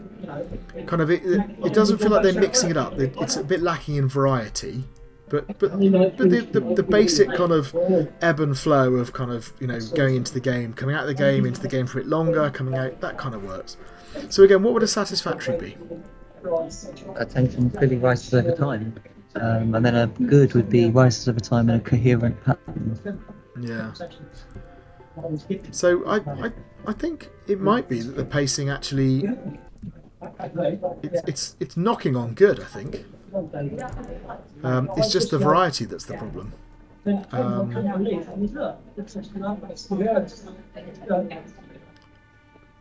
Kind of it doesn't feel like they're mixing it up. It's a bit lacking in variety, but the basic kind of ebb and flow of kind of going into the game, coming out of the game, into the game for a bit longer, coming out, that kind of works. So again, what would a satisfactory be? Attention clearly rises over time, and then a good would be rises over time in a coherent pattern. Yeah. So I think it might be that the pacing actually it's knocking on good. I think it's just the variety that's the problem.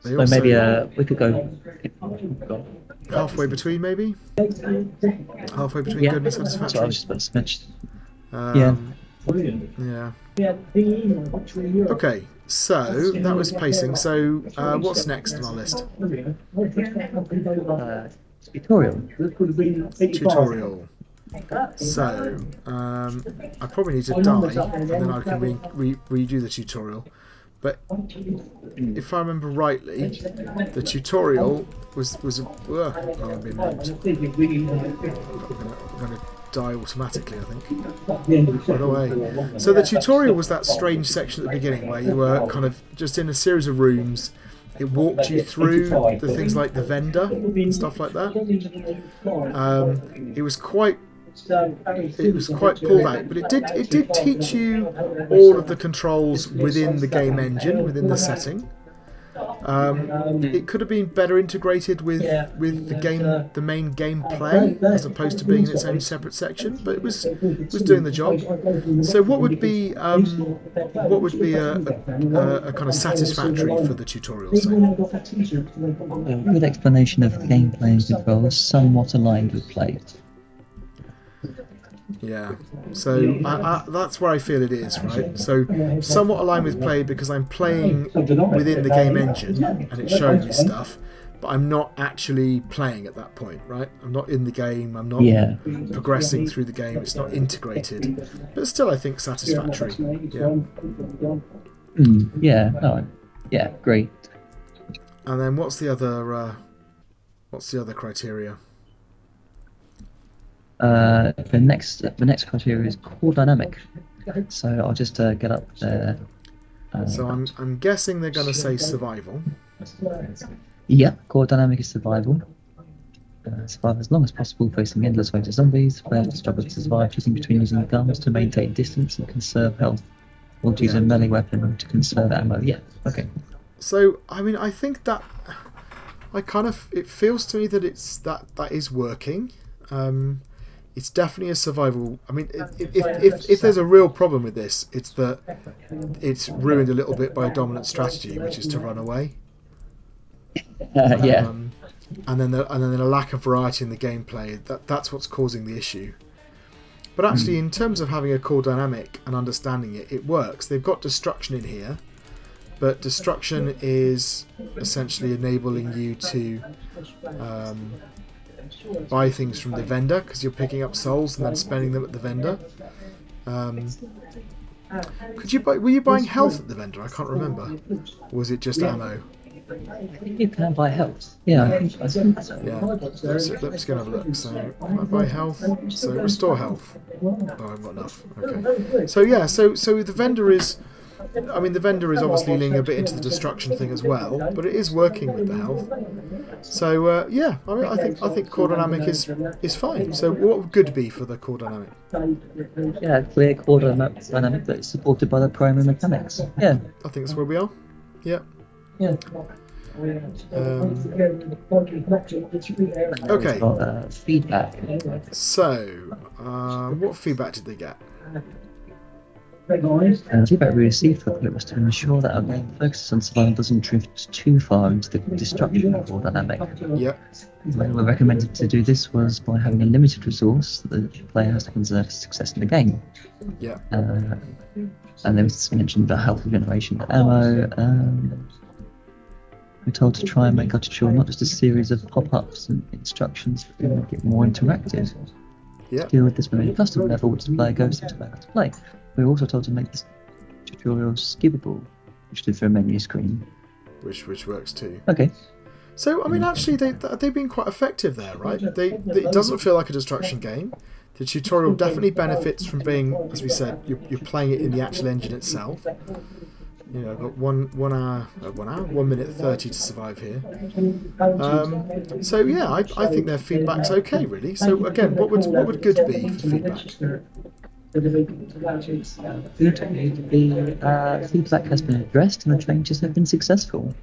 So maybe we could go halfway between, maybe halfway between good and satisfactory. That's what I was just about to mention. Yeah. Okay, so that was pacing. So what's next on our list? Tutorial. So I probably need to die, and then I can redo the tutorial. But if I remember rightly, the tutorial was I'm being moved. I'm going to die automatically, I think. By the way, so the tutorial was that strange section at the beginning where you were kind of just in a series of rooms. It walked you through the things like the vendor and stuff like that. It was quite pulled out, but it did teach you all of the controls within the game engine, within the setting. It could have been better integrated with the main gameplay as opposed to being in its own separate section, but it was doing the job. So what would be a kind of satisfactory for the tutorial? A good explanation of the gameplay and controls, somewhat aligned with play. Yeah, so that's where I feel it is, right? So somewhat aligned with play because I'm playing within the game engine and it's showing me stuff, but I'm not actually playing at that point, right? I'm not in the game, I'm not progressing through the game, it's not integrated, but still I think satisfactory. Yeah. Great. And then what's the other criteria? The next criteria is core dynamic. So I'll just get up there. So I'm guessing they're going to say survival. Yeah, core dynamic is survival. Survive as long as possible, facing endless waves of zombies. Players struggle to survive, choosing between using guns to maintain distance and conserve health, or to use a melee weapon to conserve ammo. Yeah, okay. So I mean, I think that it feels to me that that is working. It's definitely a survival. I mean, if there's a real problem with this, it's that it's ruined a little bit by a dominant strategy, which is to run away. And then a lack of variety in the gameplay. That's what's causing the issue. But actually, in terms of having a core dynamic and understanding it, it works. They've got destruction in here, but destruction is essentially enabling you to buy things from the vendor because you're picking up souls and then spending them at the vendor. Were you buying health at the vendor? I can't remember. Or was it just ammo? You can buy health. Yeah. Let's go and have a look. So I buy health. So restore health. Oh, I've got enough. Okay. So yeah. So the vendor is. I mean, the vendor is obviously leaning a bit into the destruction thing as well, but it is working with the health. So yeah, I mean, I think core dynamic is fine. So what would good be for the core dynamic? Yeah, clear core dynamic that is supported by the primary mechanics. Yeah, I think that's where we are. Yeah. Yeah. Okay. Feedback. So, what feedback did they get? The feedback we received for it was to ensure that our game focuses on survival doesn't drift too far into the destruction of core dynamic. Yep. The way we recommended to do this was by having a limited resource that the player has to conserve success in the game. Yeah. And then we mentioned the health regeneration, ammo. We're told to try and make our tutorial not just a series of pop-ups and instructions, but to make it more interactive. Yeah. To deal with this within a custom level, which the player goes into to play. We were also told to make this tutorial skippable, which did for a menu screen. Which works too. Okay. So I mean, actually, they've been quite effective there, right? It doesn't feel like a destruction game. The tutorial definitely benefits from being, as we said, you're playing it in the actual engine itself. You know, I've got 1 minute 30 to survive here. So yeah, I think their feedback's okay, really. So again, what would good be for feedback? The feedback has been addressed and the changes have been successful.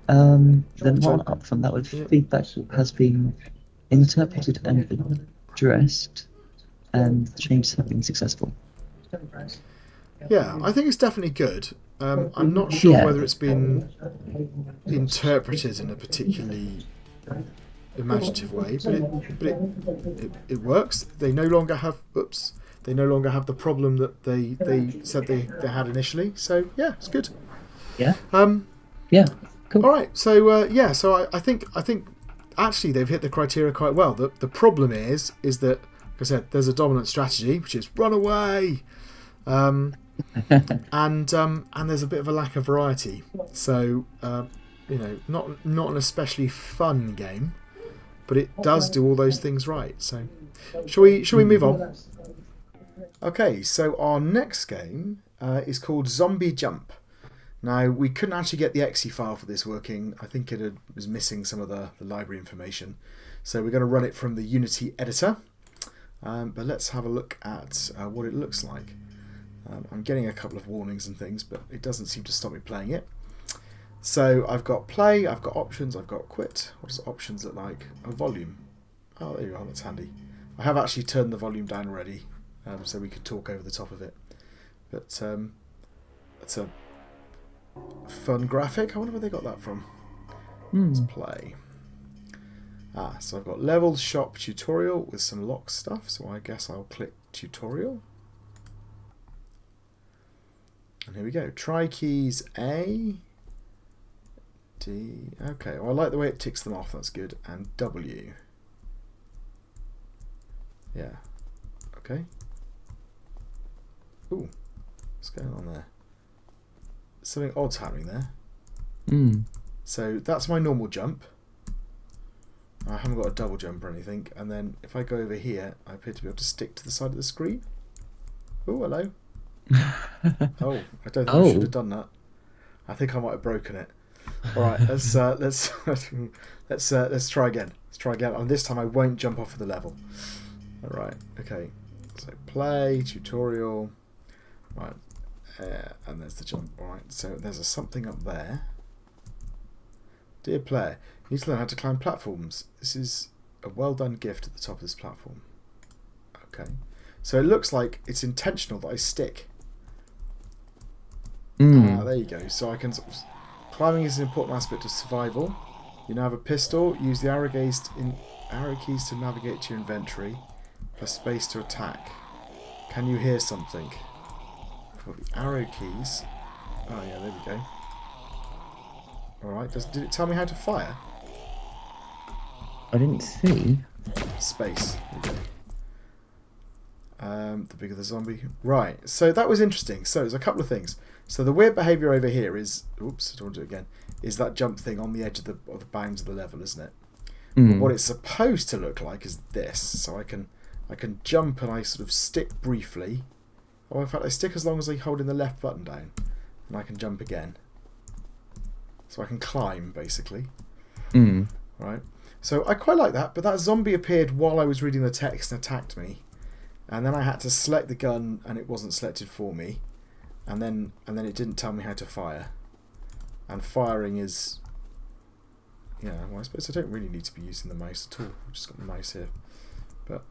Then one up from that with feedback has been interpreted and addressed, and the changes have been successful. Yeah, I think it's definitely good. I'm not sure whether it's been interpreted in a particularly imaginative way, but it works. They no longer have the problem that they said they had initially. So yeah, it's good. Yeah. Yeah. Cool. All right. So so I think actually they've hit the criteria quite well. The problem is that, like I said, there's a dominant strategy which is run away. And there's a bit of a lack of variety. So not an especially fun game, but it does do all those things right. So shall we move on? Okay, so our next game is called Zombie Jump. Now, we couldn't actually get the exe file for this working. I think it was missing some of the library information. So we're going to run it from the Unity editor. But let's have a look at what it looks like. I'm getting a couple of warnings and things, but it doesn't seem to stop me playing it. So I've got play, I've got options, I've got quit. What does options look like? Oh, volume. Oh, there you are, that's handy. I have actually turned the volume down already, so we could talk over the top of it. But that's a fun graphic. I wonder where they got that from. Let's play. So I've got levels, shop, tutorial with some lock stuff, so I guess I'll click tutorial. And here we go. Try keys A, D. Okay, well, I like the way it ticks them off. That's good. And W. Yeah. Okay. Ooh, what's going on there? Something odd's happening there. So that's my normal jump. I haven't got a double jump or anything. And then if I go over here, I appear to be able to stick to the side of the screen. Oh, hello. Oh, I don't think I should have done that. I think I might have broken it. All right, let's try again. Let's try again. And this time I won't jump off of the level. All right. Okay. So play tutorial. Right. And there's the jump. All right. So there's something up there. Dear player, you need to learn how to climb platforms. This is a well done gift at the top of this platform. Okay. So it looks like it's intentional that I stick. There you go. So I can. Climbing is an important aspect of survival. You now have a pistol. Use the arrow keys to navigate to your inventory. Press space to attack. Can you hear something? Got the arrow keys. Oh yeah, there we go. All right. Did it tell me how to fire? I didn't see. Space. There we go. The bigger the zombie. Right, so that was interesting. So there's a couple of things. So the weird behaviour over here is, oops, I don't want to do it again, is that jump thing on the edge of the bounds of the level, isn't it? But what it's supposed to look like is this. So I can jump and I sort of stick briefly. Oh, in fact, I stick as long as I hold in the left button down, and I can jump again. So I can climb, basically. Right. So I quite like that, but that zombie appeared while I was reading the text and attacked me. And then I had to select the gun, and it wasn't selected for me. And then it didn't tell me how to fire. And firing is, well, I suppose I don't really need to be using the mouse at all. I've just got the mouse here. But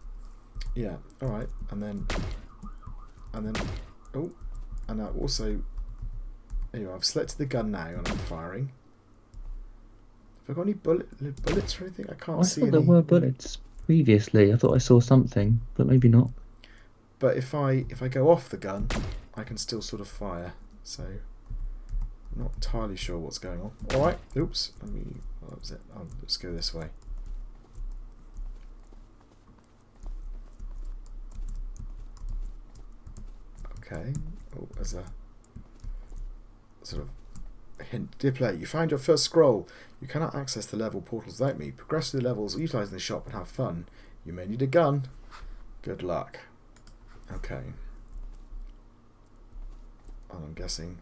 yeah, all right. And then oh, and I also, anyway, I've selected the gun now, and I'm firing. Have I got any bullets or anything? I can't see any. I thought there were bullets previously. I thought I saw something, but maybe not. But if I go off the gun, I can still sort of fire. So I'm not entirely sure what's going on. All right. Oops. What was it? Let's go this way. Okay. Oh, there's a sort of hint. Dear player, you found your first scroll. You cannot access the level portals without me. Progress through the levels, utilising the shop, and have fun. You may need a gun. Good luck. Okay. And I'm guessing.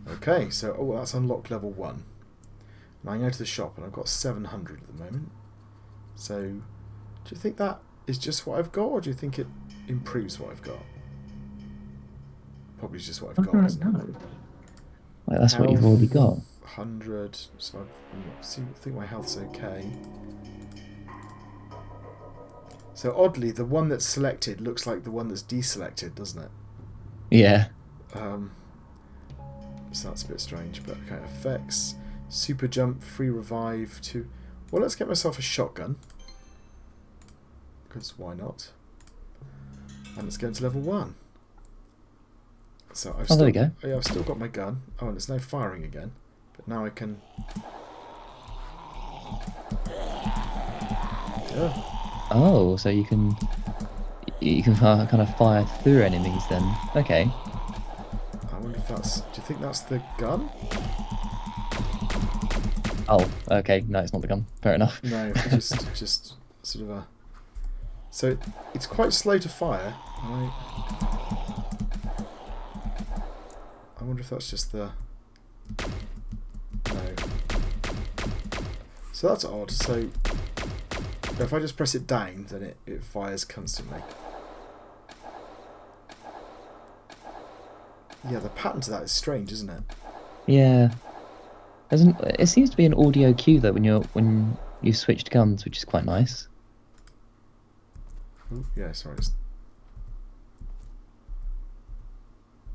Okay, so that's unlocked level 1. Now I go to the shop, and I've got 700 at the moment. So, do you think that is just what I've got, or do you think improves what I've got? Probably just what I I've got, don't isn't it? know. Like, that's what you've already got. 100. So I think my health's okay. So oddly, the one that's selected looks like the one that's deselected, doesn't it? Yeah. So that's a bit strange, but okay. Effects, super jump, free revive. Well, let's get myself a shotgun, because why not? And let's go into level 1. So There we go. Yeah, I've still got my gun. Oh, and it's no firing again, but now I can. Yeah. Oh, so you can kind of fire through enemies then. Okay. I wonder if that's. Do you think that's the gun? Oh, okay. No, it's not the gun. Fair enough. No, just sort of a. So it's quite slow to fire. I wonder if that's just the. No. So that's odd. So if I just press it down, then it fires constantly. Yeah, the pattern to that is strange, isn't it? Yeah. It seems to be an audio cue though when you switched guns, which is quite nice. Ooh, yeah, sorry.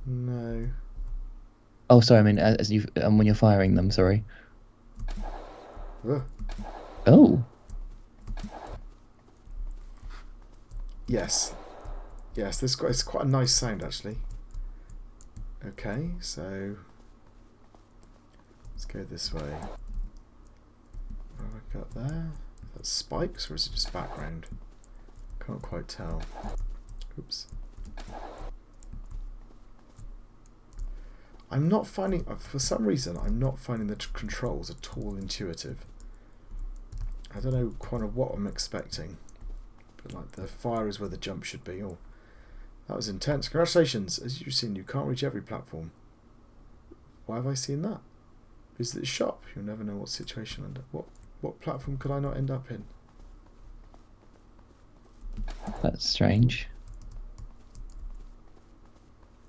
No. Oh, sorry. I mean, as you when you're firing them. Sorry. Ugh. Oh. Yes. Yes, it's quite a nice sound actually. Okay, so let's go this way. What have I got there? That's spikes or is it just background? Can't quite tell. Oops. I'm not finding, for some reason, I'm not finding the controls at all intuitive. I don't know quite what I'm expecting. But like the fire is where the jump should be. Oh, that was intense. Congratulations. As you've seen, you can't reach every platform. Why have I seen that? Visit the shop. You'll never know what situation under. What platform could I not end up in? That's strange.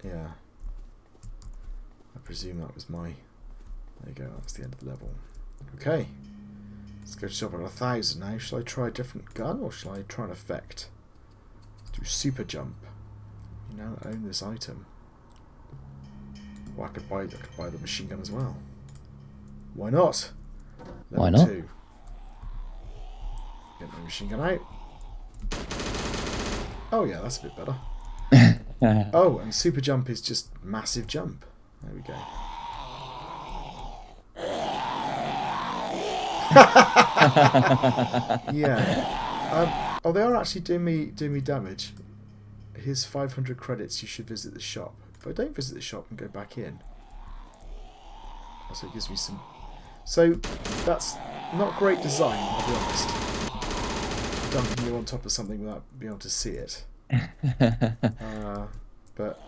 Yeah. I presume that was my... There you go, that's the end of the level. Okay. Let's go to shop at 1,000 now. Shall I try a different gun or shall I try an effect? Let's do super jump. You now own this item. Well, I could buy the machine gun as well. Why not? Level Why not? 2. Get my machine gun out. Oh yeah, that's a bit better. Oh, and super jump is just massive jump. There we go. Yeah. Oh, they are actually doing me damage. Here's 500 credits. You should visit the shop. If I don't visit the shop and go back in, so it gives me some. So that's not great design, I'll be honest. Dumping you on top of something without being able to see it. But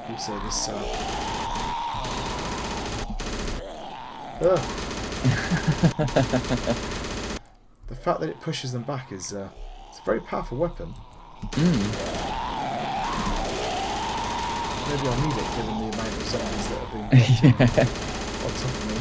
also this. The fact that it pushes them back is it's a very powerful weapon. Maybe I'll need it given the amount of zombies that are being dropped on top of me.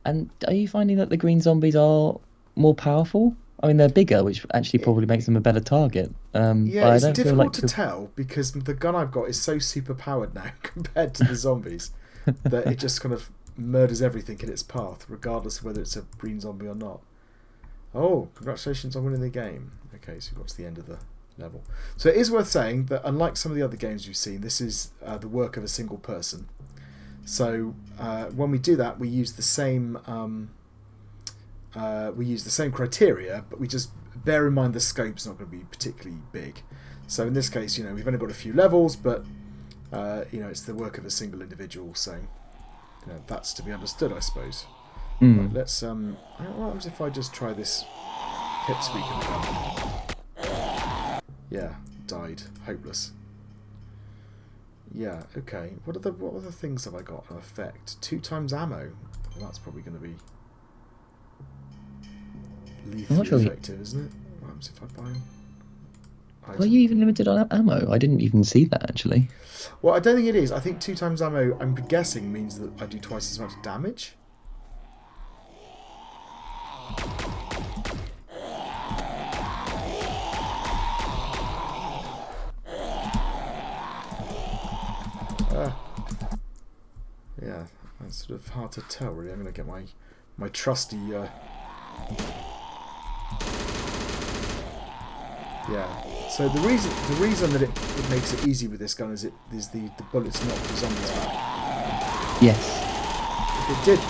And are you finding that the green zombies are more powerful? I mean, they're bigger, which actually probably makes them a better target. Yeah, it's difficult to tell because the gun I've got is so super powered now compared to the zombies that it just kind of murders everything in its path, regardless of whether it's a green zombie or not. Oh, congratulations on winning the game. Okay, so we've got to the end of the level. So it is worth saying that unlike some of the other games we've seen, this is the work of a single person. So when we do that, we use the same criteria, but we just bear in mind the scope's not going to be particularly big. So in this case, we've only got a few levels, but it's the work of a single individual. So that's to be understood, I suppose. Right, let's what happens if I just try this pipsqueak and yeah, died. Hopeless. Yeah, okay. What other things have I got? An effect. 2 times ammo. Well, that's probably going to be lethally effective, isn't it? times if I buy Are you even limited on ammo? I didn't even see that, actually. Well, I don't think it is. I think 2 times ammo, I'm guessing, means that I do twice as much damage. Yeah, that's sort of hard to tell, really. I'm going to get my trusty... Yeah. So the reason that it makes it easy with this gun is the bullets knock the zombies back. Yes. If it didn't,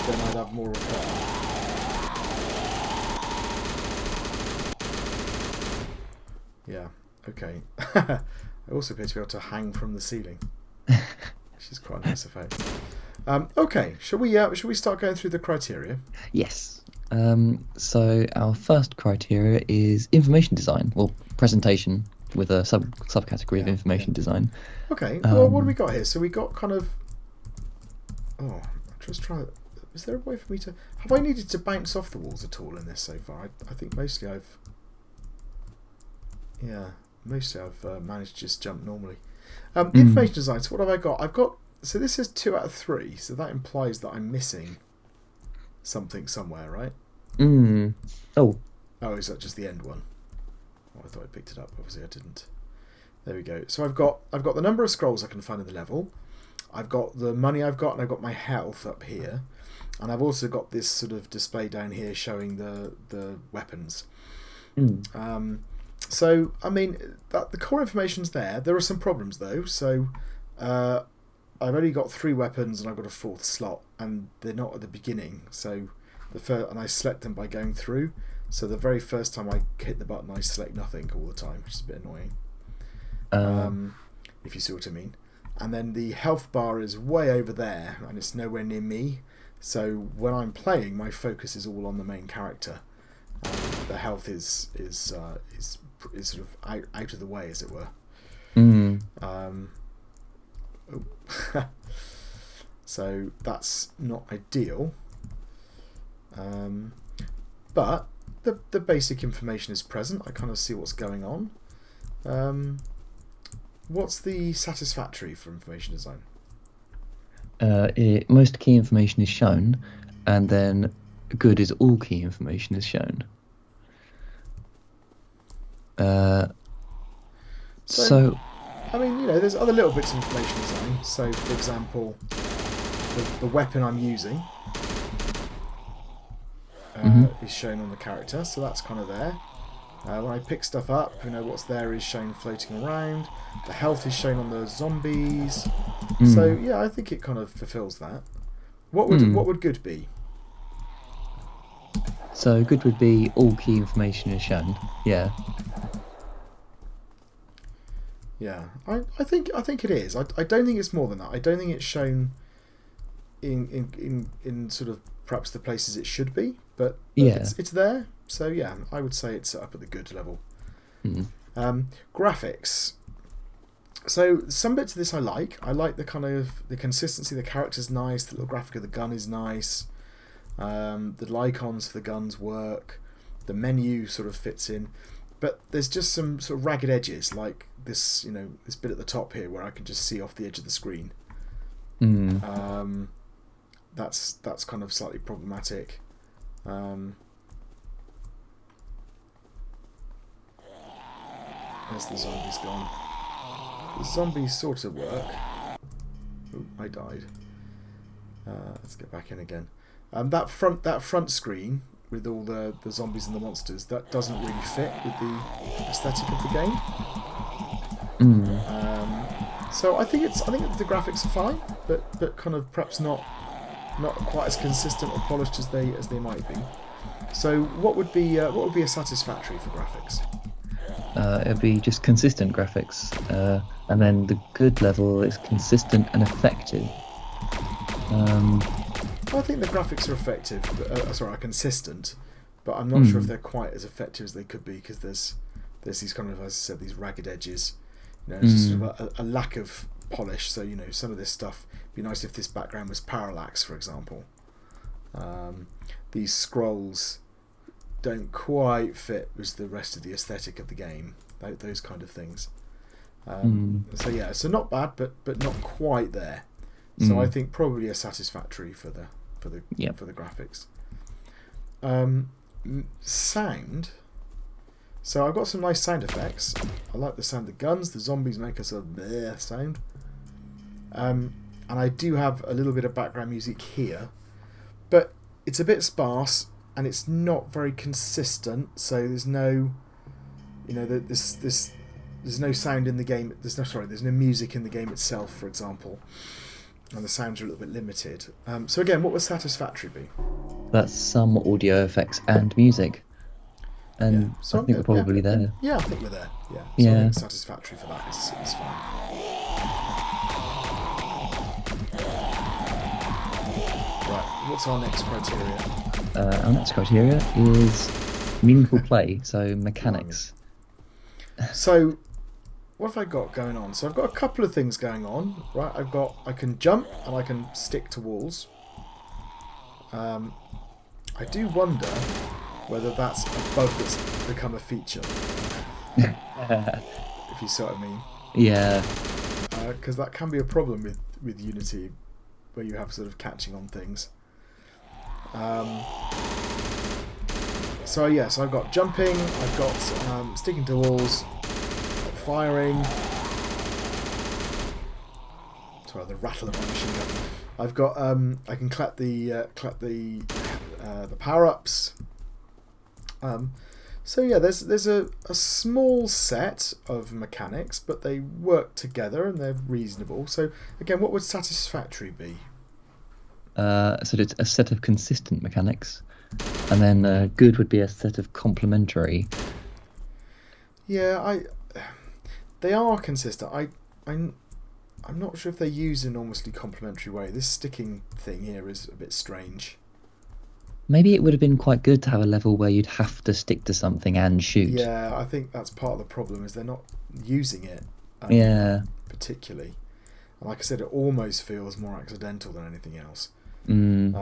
then I'd have more repair. Yeah. Okay. I also appear to be able to hang from the ceiling, which is quite a nice effect. Okay. Shall we start going through the criteria? Yes. So our first criteria is information design, well, presentation with a subcategory of information design. Okay. Well, what do we got here? So we got kind of. Oh, just try. Is there a way for me to? Have I needed to bounce off the walls at all in this so far? I think mostly I've. Yeah, mostly I've managed to just jump normally. Information design. So what have I got? I've got. So this is 2 out of 3. So that implies that I'm missing something somewhere, right? Oh, is that just the end one? Oh, I thought I picked it up. Obviously, I didn't. There we go. So I've got the number of scrolls I can find in the level. I've got the money I've got, and I've got my health up here, and I've also got this sort of display down here showing the weapons. So I mean, the core information's there. There are some problems though. So I've only got 3 weapons, and I've got a 4th slot, and they're not at the beginning. So and I select them by going through. So the very first time I hit the button, I select nothing all the time, which is a bit annoying. If you see what I mean. And then the health bar is way over there, and it's nowhere near me. So when I'm playing, my focus is all on the main character. The health is sort of out of the way, as it were. So that's not ideal. But the basic information is present. I kind of see what's going on. What's the satisfactory for information design? Most key information is shown, and then good is all key information is shown. So I mean, there's other little bits of information design. So, for example, the weapon I'm using is shown on the character, so that's kind of there. When I pick stuff up, what's there is shown floating around. The health is shown on the zombies. So yeah, I think it kind of fulfills that. What would good be? So good would be all key information is shown. Yeah. Yeah, I think it is. I don't think it's more than that. I don't think it's shown in sort of perhaps the places it should be, but yeah, it's there. So yeah, I would say it's up at the good level. Graphics. So some bits of this I like. I like the kind of the consistency. The character's nice. The little graphic of the gun is nice. The little icons for the guns work. The menu sort of fits in, but there's just some sort of ragged edges, like this, this bit at the top here where I can just see off the edge of the screen. That's kind of slightly problematic. Where's the zombies gone? The zombies sort of work. Oh, I died. Let's get back in again. That front screen with all the zombies and the monsters, that doesn't really fit with the aesthetic of the game. So I think the graphics are fine, but kind of perhaps not quite as consistent or polished as they might be. So what would be a satisfactory for graphics? It'd be just consistent graphics, and then the good level is consistent and effective. I think the graphics are effective, are consistent, but I'm not sure if they're quite as effective as they could be, because there's these kind of, as I said, these ragged edges. It's just sort of a lack of polish. So some of this stuff. It'd be nice if this background was parallax, for example. These scrolls don't quite fit with the rest of the aesthetic of the game. Those kind of things. So yeah, so not bad, but not quite there. So I think probably a satisfactory for the graphics. Sound. So I've got some nice sound effects. I like the sound of the guns. The zombies make a sort of bleh sound. And I do have a little bit of background music here, but it's a bit sparse and it's not very consistent. So there's no, there's no sound in the game. There's no music in the game itself, for example, and the sounds are a little bit limited. So again, what would satisfactory be? That's some audio effects and music. And So I think we're probably there. Yeah, I think we're there. Yeah. So Yeah. I think satisfactory for that is fine. Right. What's our next criteria? Our next criteria is meaningful play, so mechanics. So, what have I got going on? So I've got a couple of things going on. Right. I can jump and I can stick to walls. I do wonder whether that's a bug that's become a feature. If you see what I mean. Yeah. Because that can be a problem with Unity, where you have sort of catching on things. So I've got jumping, I've got sticking to walls, I've got firing. Sorry, the rattle of my machine gun. I've got I can clap the power-ups. So yeah, there's a small set of mechanics, but they work together and they're reasonable. So again, what would satisfactory be? So it's a set of consistent mechanics, and then good would be a set of complementary. Yeah, they are consistent. I'm not sure if they use an enormously complementary way. This sticking thing here is a bit strange. Maybe it would have been quite good to have a level where you'd have to stick to something and shoot. Yeah, I think that's part of the problem, is they're not using it particularly. And like I said, it almost feels more accidental than anything else. And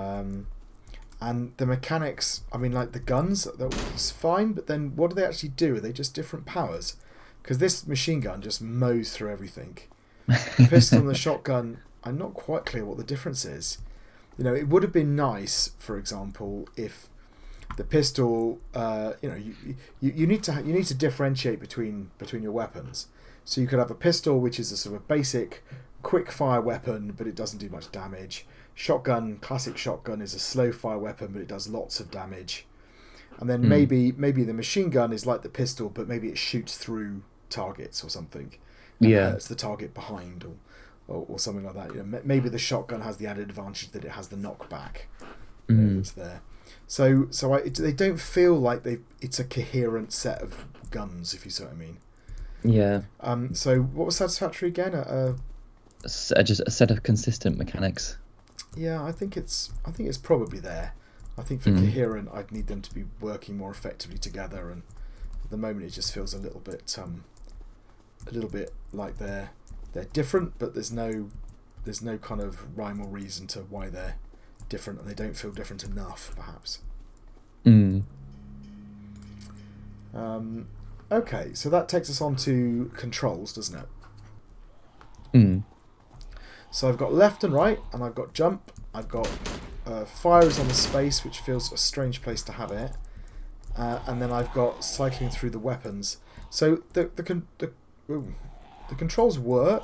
the mechanics, I mean, like the guns, that's fine, but then what do they actually do? Are they just different powers? Because this machine gun just mows through everything. The pistol and the shotgun, I'm not quite clear what the difference is. It would have been nice, for example, if the pistol, you need to differentiate between your weapons. So you could have a pistol, which is a sort of basic, quick fire weapon, but it doesn't do much damage. Shotgun, classic shotgun, is a slow fire weapon, but it does lots of damage. And then maybe the machine gun is like the pistol, but maybe it shoots through targets or something. Hurts the target behind, or something like that. Maybe the shotgun has the added advantage that it has the knockback that's there. So they don't feel like it's a coherent set of guns, if you see what I mean. Yeah. So what was satisfactory again? Just a set of consistent mechanics. Yeah, I think it's probably there. I think for coherent, I'd need them to be working more effectively together, and at the moment it just feels a little bit like they're different, but there's no kind of rhyme or reason to why they're different, and they don't feel different enough, perhaps. Okay, so that takes us on to controls, doesn't it? So I've got left and right, and I've got jump. I've got fire is on the space, which feels a strange place to have it, and then I've got cycling through the weapons. So the controls work.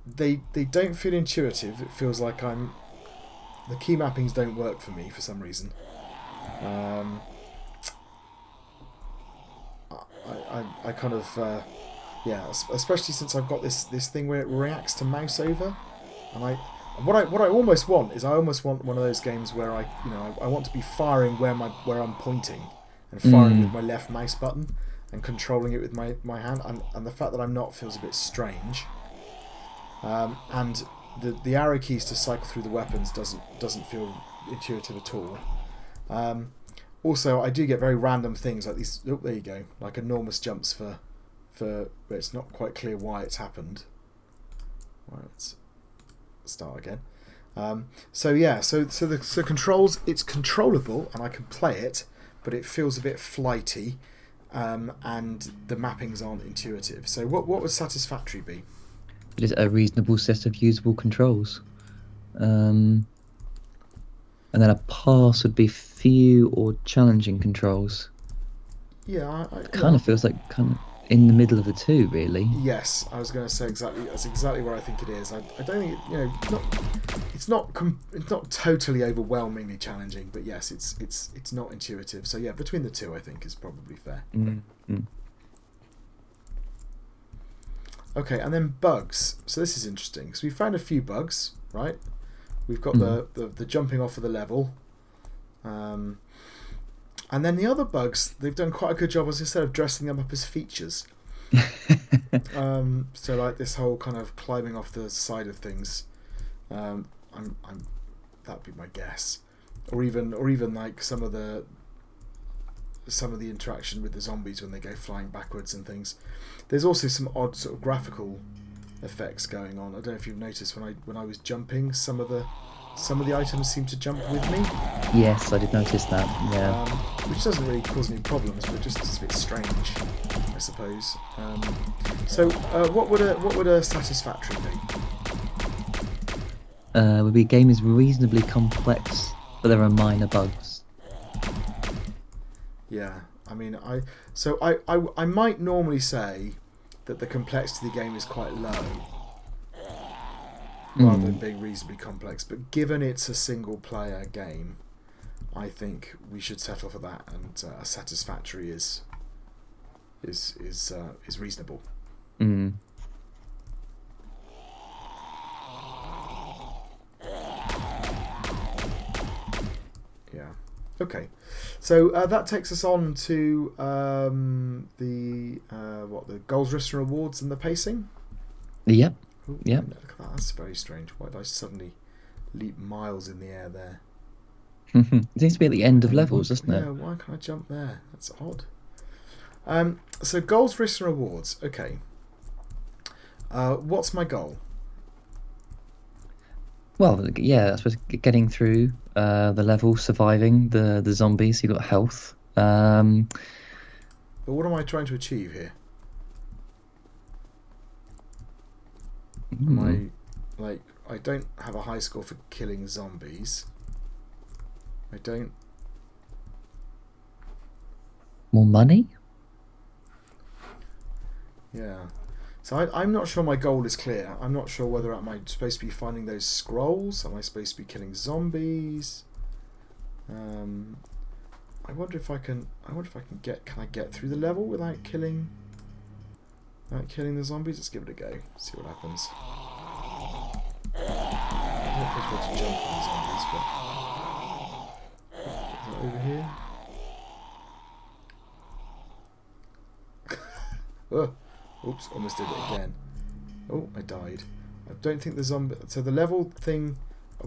They don't feel intuitive. It feels like the key mappings don't work for me for some reason. I kind of especially since I've got this thing where it reacts to mouse over, and what I almost want is one of those games where I want to be firing where I'm pointing and firing with my left mouse button and controlling it with my hand, and the fact that I'm not feels a bit strange. And the arrow keys to cycle through the weapons doesn't feel intuitive at all. Also, I do get very random things like these. Oh, there you go, like enormous jumps for where it's not quite clear why it's happened. Right, let's start again. So controls, it's controllable and I can play it, but it feels a bit flighty, and the mappings aren't intuitive. So what would satisfactory be? It is a reasonable set of usable controls. And then a pass would be few or challenging controls. Yeah, It kind of feels like kind of in the middle of the two, really. Yes, I was going to say that's exactly where I think it is. I don't think it's not totally overwhelmingly challenging, but yes, it's not intuitive. So yeah, between the two, I think is probably fair. Mm. Okay, and then bugs. So this is interesting because we found a few bugs, right? We've got the jumping off of the level, and then the other bugs, they've done quite a good job, as I said, of dressing them up as features. So like this whole kind of climbing off the side of things, that'd be my guess, or even like some of the interaction with the zombies when they go flying backwards and things. There's also some odd sort of graphical effects going on. I don't know if you've noticed when I was jumping, some of the items seem to jump with me. Yes, I did notice that. Yeah. Which doesn't really cause any problems, but just it's a bit strange, I suppose. So what would a satisfactory be? Would be game is reasonably complex, but there are minor bugs. Yeah, I mean, I might normally say that the complexity of the game is quite low, rather than being reasonably complex. But given it's a single-player game, I think we should settle for that, and a satisfactory is reasonable. Mm. Yeah. Okay. So that takes us on to the goals, risks, and rewards, and the pacing. Yep. Ooh, Yep. Look at that. That's very strange. Why did I suddenly leap miles in the air there? It seems to be at the end of levels, doesn't it? Yeah. Why can't I jump there? That's odd. So goals, risks, and rewards. Okay. What's my goal? Well, yeah, I suppose getting through the level, surviving the zombies. You've got health. But what am I trying to achieve here? Am I don't have a high score for killing zombies. I don't. More money? Yeah. So I'm not sure my goal is clear. I'm not sure whether am I supposed to be finding those scrolls? Am I supposed to be killing zombies? I wonder if I can. Can I get through the level without killing the zombies? Let's give it a go. See what happens. I don't know if I to jump on the zombies, but is that over here? Oh. Oops, almost did it again. Oh, I died. I don't think the zombie... So the level thing...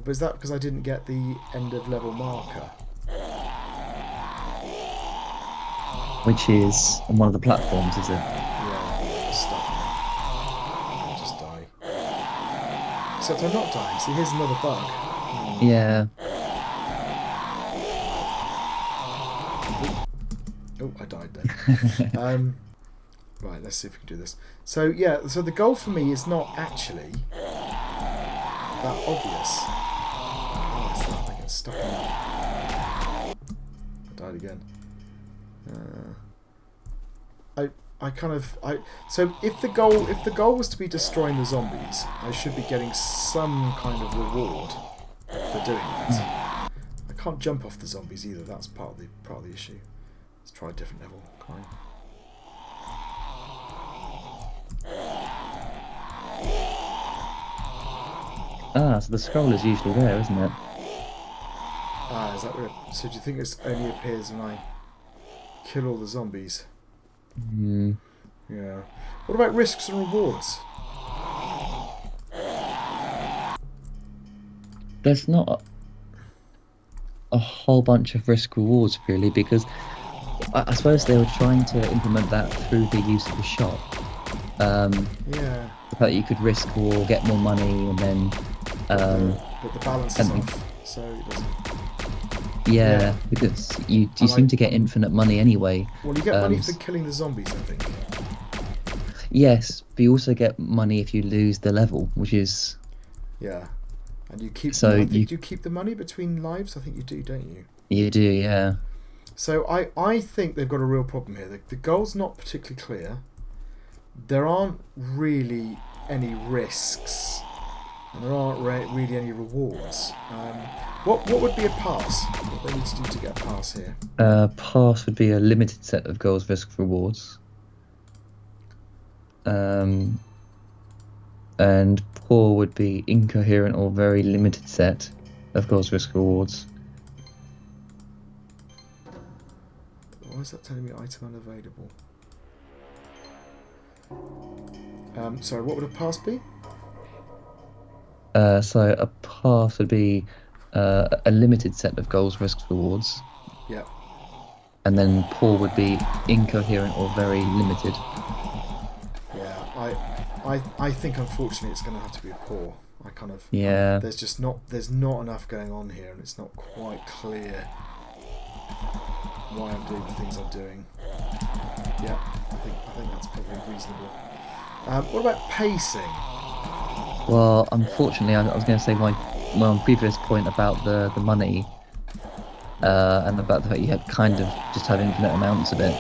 Was that because I didn't get the end of level marker? Which is on one of the platforms, is it? Yeah, it's stuck now. I'll just die. Except I'm not dying. See, here's another bug. Yeah. Oh, I died then. Right, let's see if we can do this. So yeah, so the goal for me is not actually that obvious. Oh, it's not, I get stuck in it. I died again. So if the goal was to be destroying the zombies, I should be getting some kind of reward for doing that. I can't jump off the zombies either. That's part of the issue. Let's try a different level. Climb. Ah, so the scroll is usually there, isn't it? Ah, is that where so do you think it only appears when I kill all the zombies? Hmm. Yeah. What about risks and rewards? There's not a whole bunch of risk rewards, really, because I suppose they were trying to implement that through the use of the shop. Yeah. The fact that you could risk or get more money, and then But the balance is off, so it doesn't. Yeah, because you And seem to get infinite money anyway. Well, you get money for s- killing the zombies, I think. Yes, but you also get money if you lose the level, which is Yeah. And you keep. so I think you keep the money between lives. I think you do, don't you? you do, yeah. So I think they've got a real problem here. The goal's not particularly clear. There aren't really any risks, and there aren't really any rewards. What would be a pass? What they need to do to get a pass here? Pass would be a limited set of goals, risk, rewards. And poor would be incoherent or very limited set of goals, risk, rewards. Why is that telling me item unavailable? Sorry, what would a pass be? So a pass would be a limited set of goals, risks, rewards. Yeah. And then poor would be incoherent or very limited. Yeah, I think unfortunately it's going to have to be a poor. I kind of Yeah. There's not enough going on here, and it's not quite clear why I'm doing the things I'm doing. Yeah, I think that's probably reasonable. What about pacing? Well, unfortunately, I was going to say my previous point about the money, and about the fact you had kind of just have infinite amounts of it.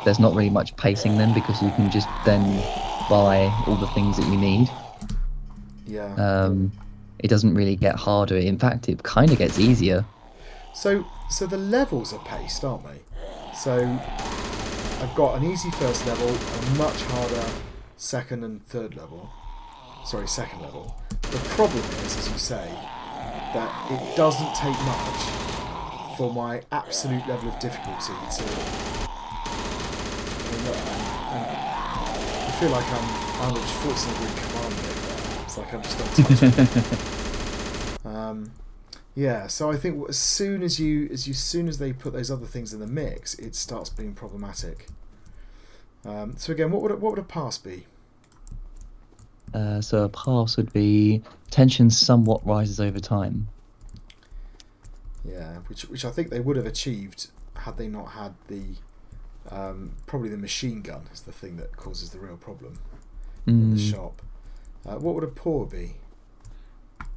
There's not really much pacing then, because you can just then buy all the things that you need. Yeah. It doesn't really get harder. In fact, it kind of gets easier. So the levels are paced, aren't they? So I've got an easy first level, a much harder second and third level. Sorry, second level. The problem is, as you say, that it doesn't take much for my absolute level of difficulty to. I feel like I'm Arnold Schwarzenegger in Commando. It's like I'm just on touch. Yeah, so I think as soon as they put those other things in the mix, it starts being problematic. So again, what would a pass be? So a pass would be tension somewhat rises over time. Yeah, which I think they would have achieved had they not had the probably the machine gun is the thing that causes the real problem in the shop. What would a poor be?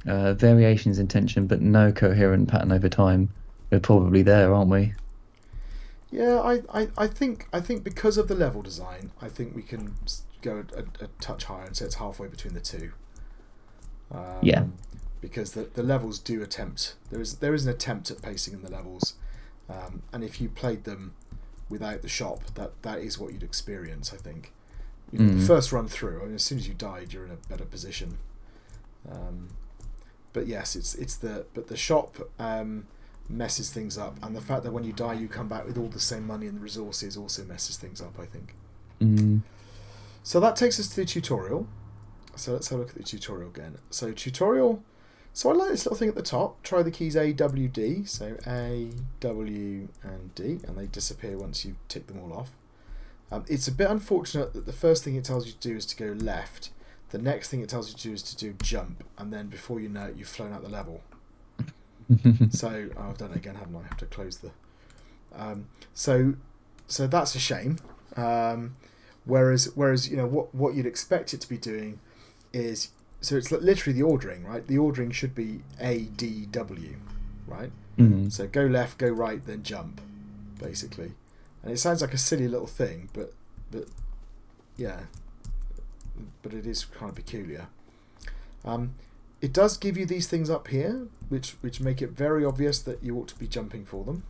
Variations in tension, but no coherent pattern over time. We're probably there, aren't we? Yeah, I think because of the level design, I think we can go a touch higher and say it's halfway between the two. Yeah. Because the levels do attempt. There is an attempt at pacing in the levels, and if you played them without the shop, that is what you'd experience. I think. The first run through, I mean, as soon as you died, you're in a better position. But yes, the shop messes things up, and the fact that when you die you come back with all the same money and the resources also messes things up, I think. So that takes us to the tutorial. So let's have a look at the tutorial again. So tutorial. So I like this little thing at the top. Try the keys A, W, D. So A, W, and D, and they disappear once you tick them all off. It's a bit unfortunate that the first thing it tells you to do is to go left. The next thing it tells you to do is to do jump, and then before you know it, you've flown out the level. So I've done it again, haven't I? I have to close the. So that's a shame. Whereas what you'd expect it to be doing is, so it's literally the ordering, right? The ordering should be A, D, W, right? So go left, go right, then jump, basically. And it sounds like a silly little thing, but yeah. But it is kind of peculiar. It does give you these things up here, which make it very obvious that you ought to be jumping for them.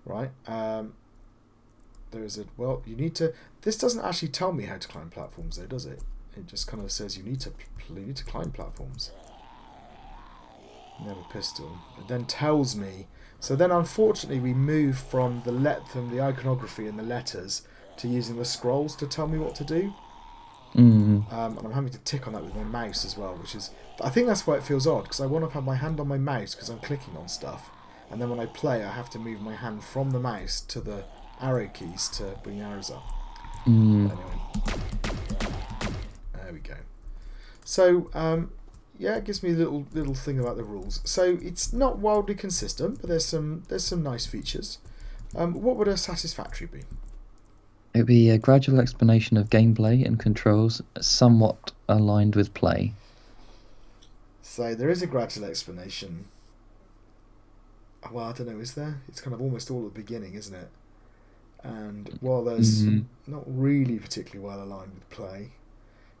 Right? There is you need to. This doesn't actually tell me how to climb platforms, though, does it? It just kind of says you need to climb platforms. Never pistol. It then tells me. So then, unfortunately, we move from the iconography and the letters to using the scrolls to tell me what to do. And I'm having to tick on that with my mouse as well, which is, I think that's why it feels odd, because I want to have my hand on my mouse because I'm clicking on stuff, and then when I play I have to move my hand from the mouse to the arrow keys to bring the arrows up. Anyway, there we go. So yeah, it gives me a little thing about the rules. So it's not wildly consistent, but there's some nice features. What would a satisfactory be? It would be a gradual explanation of gameplay and controls, somewhat aligned with play. So there is a gradual explanation. Well, I don't know, is there? It's kind of almost all at the beginning, isn't it? And while there's not really particularly well aligned with play,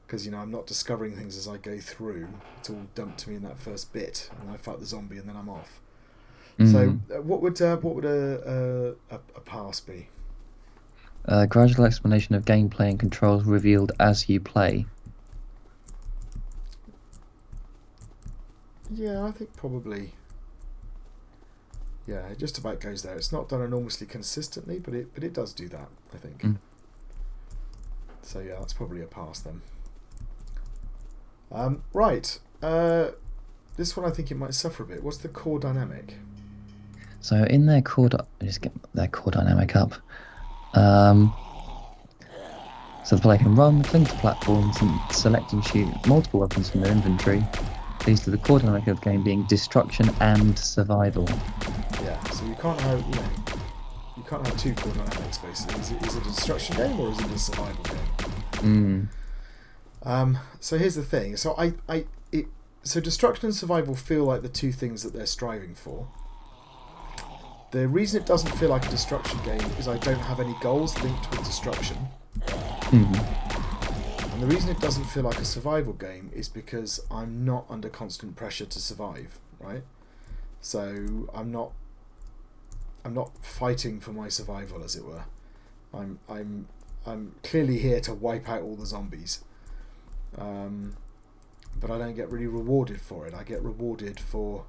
because I'm not discovering things as I go through. It's all dumped to me in that first bit, and I fight the zombie, and then I'm off. So, what would a pass be? A gradual explanation of gameplay and controls revealed as you play. Yeah, I think probably. Yeah, it just about goes there. It's not done enormously consistently, but it does do that, I think. So yeah, that's probably a pass then. Right. This one I think it might suffer a bit. What's the core dynamic? So in their just get their core dynamic up. So the player can run, cling to platforms, and select and shoot multiple weapons from their inventory. Leads to the core dynamic of the game being destruction and survival. Yeah, so you can't have two core dynamics basically. Is it a destruction game or is it a survival game? So here's the thing. So so destruction and survival feel like the two things that they're striving for. The reason it doesn't feel like a destruction game is I don't have any goals linked with destruction. And the reason it doesn't feel like a survival game is because I'm not under constant pressure to survive, right? So I'm not fighting for my survival, as it were. I'm clearly here to wipe out all the zombies. But I don't get really rewarded for it. I get rewarded for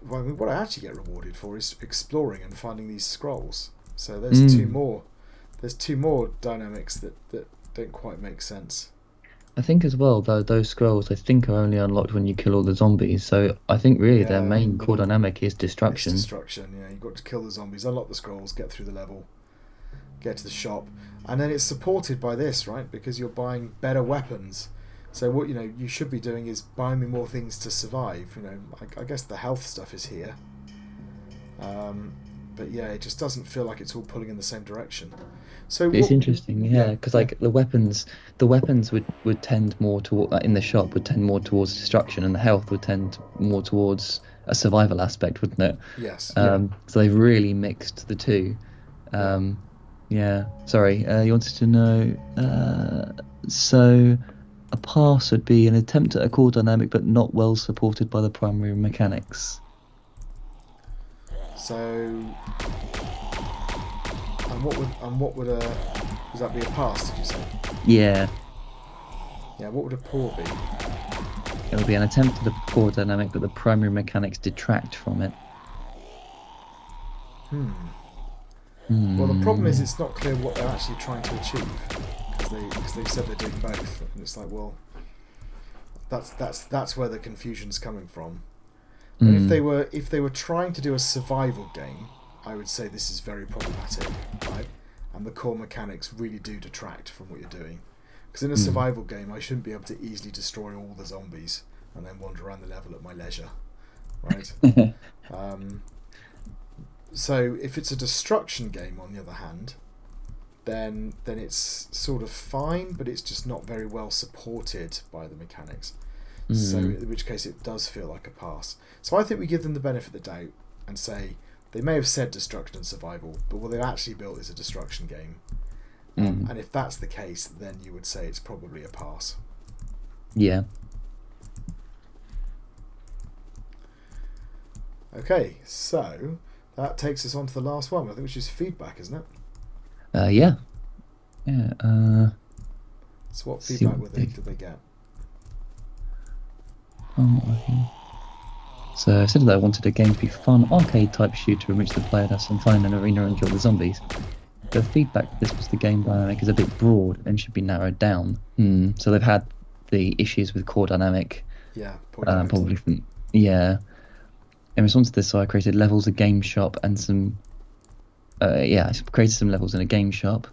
what I actually get rewarded for is exploring and finding these scrolls. So there's two more dynamics that don't quite make sense. I think as well, though, those scrolls I think are only unlocked when you kill all the zombies. So I think really their main core dynamic is destruction. It's destruction, yeah. You've got to kill the zombies, unlock the scrolls, get through the level, get to the shop, and then it's supported by this, right? Because you're buying better weapons. So what you should be doing is buying me more things to survive. I guess the health stuff is here, but yeah, it just doesn't feel like it's all pulling in the same direction. So it's interesting, yeah, because like the weapons would tend more toward in the shop would tend more towards destruction, and the health would tend more towards a survival aspect, wouldn't it? Yes. So they've really mixed the two. Yeah. Sorry, you wanted to know. So a pass would be an attempt at a core dynamic, but not well supported by the primary mechanics. So, and what would that be a pass? Did you say? Yeah. Yeah. What would a poor be? It would be an attempt at a core dynamic, but the primary mechanics detract from it. Well, the problem is it's not clear what they're actually trying to achieve because they've said they're doing both, and it's like, well, that's where the confusion's coming from. But if they were trying to do a survival game, I would say this is very problematic, right? And the core mechanics really do detract from what you're doing. Because in a survival game, I shouldn't be able to easily destroy all the zombies and then wander around the level at my leisure, right? So if it's a destruction game, on the other hand, then it's sort of fine, but it's just not very well supported by the mechanics. So in which case it does feel like a pass. So I think we give them the benefit of the doubt and say they may have said destruction and survival, but what they've actually built is a destruction game. And if that's the case, then you would say it's probably a pass. Yeah. Okay, so that takes us on to the last one, I think, which is feedback, isn't it? Yeah. So what feedback did they get? So I said that I wanted a game to be fun, arcade-type shooter in which the player has some fun in an arena and kill the zombies. The feedback this was the game dynamic is a bit broad and should be narrowed down. So they've had the issues with core dynamic. Yeah, probably from In response to this, so I created levels, a game shop, and some. I created some levels in a game shop.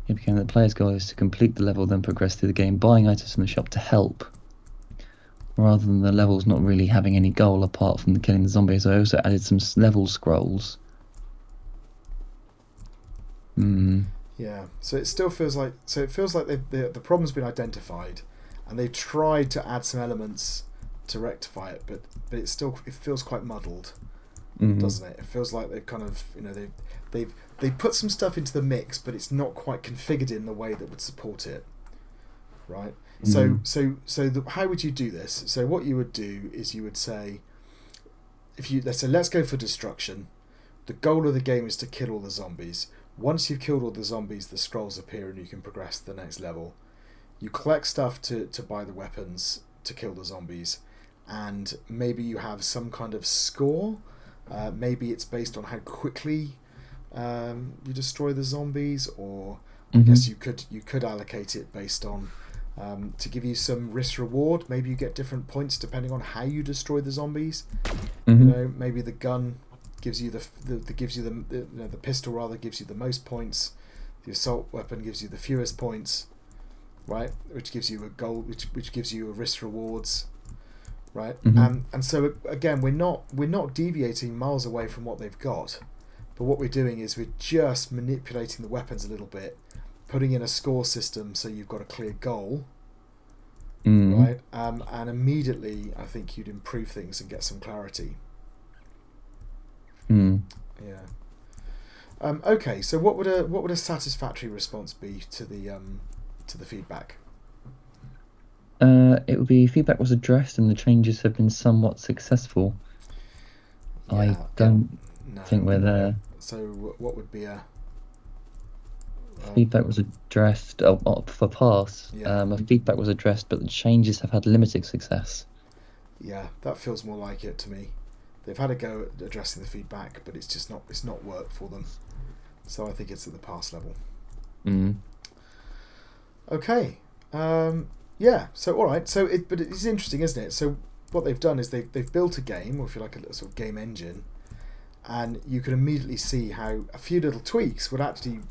It became the player's goal is to complete the level, then progress through the game, buying items from the shop to help. rather than the levels not really having any goal apart from the killing the zombies, I also added some level scrolls. Yeah, so it still feels like the problem's been identified, and they've tried to add some elements to rectify it, but it feels quite muddled, doesn't it? It feels like they've kind of they've put some stuff into the mix, but it's not quite configured in the way that would support it, right? So how would you do this? So what you would do is you would say, let's go for destruction. The goal of the game is to kill all the zombies. Once you've killed all the zombies, the scrolls appear and you can progress to the next level. You collect stuff to buy the weapons to kill the zombies, and maybe you have some kind of score. Maybe it's based on how quickly you destroy the zombies, or I guess you could allocate it based on to give you some risk reward. Maybe you get different points depending on how you destroy the zombies. Maybe the gun gives you the pistol rather gives you the most points. The assault weapon gives you the fewest points, right? Which gives you a goal, which gives you a risk rewards, right? And so again, we're not deviating miles away from what they've got, but what we're doing is we're just manipulating the weapons a little bit, putting in a score system so you've got a clear goal, right? And immediately, I think you'd improve things and get some clarity. Yeah. Okay. So what would a satisfactory response be to the feedback? It would be feedback was addressed and the changes have been somewhat successful. Yeah, I don't think we're there. So what would be a feedback was addressed for pass. Yeah. Feedback was addressed, but the changes have had limited success. Yeah, that feels more like it to me. They've had a go at addressing the feedback, but it's not worked for them. So I think it's at the pass level. Okay. Yeah. So all right. But it's interesting, isn't it? So what they've done is they've built a game, or if you like, a little sort of game engine, and you can immediately see how a few little tweaks would actually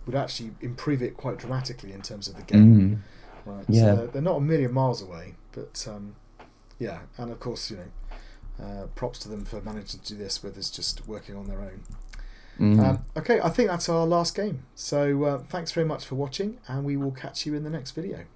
improve it quite dramatically in terms of the game. Right. Yeah. So they're not a million miles away, but yeah, and of course, props to them for managing to do this with us just working on their own. Okay, I think that's our last game. So thanks very much for watching, and we will catch you in the next video.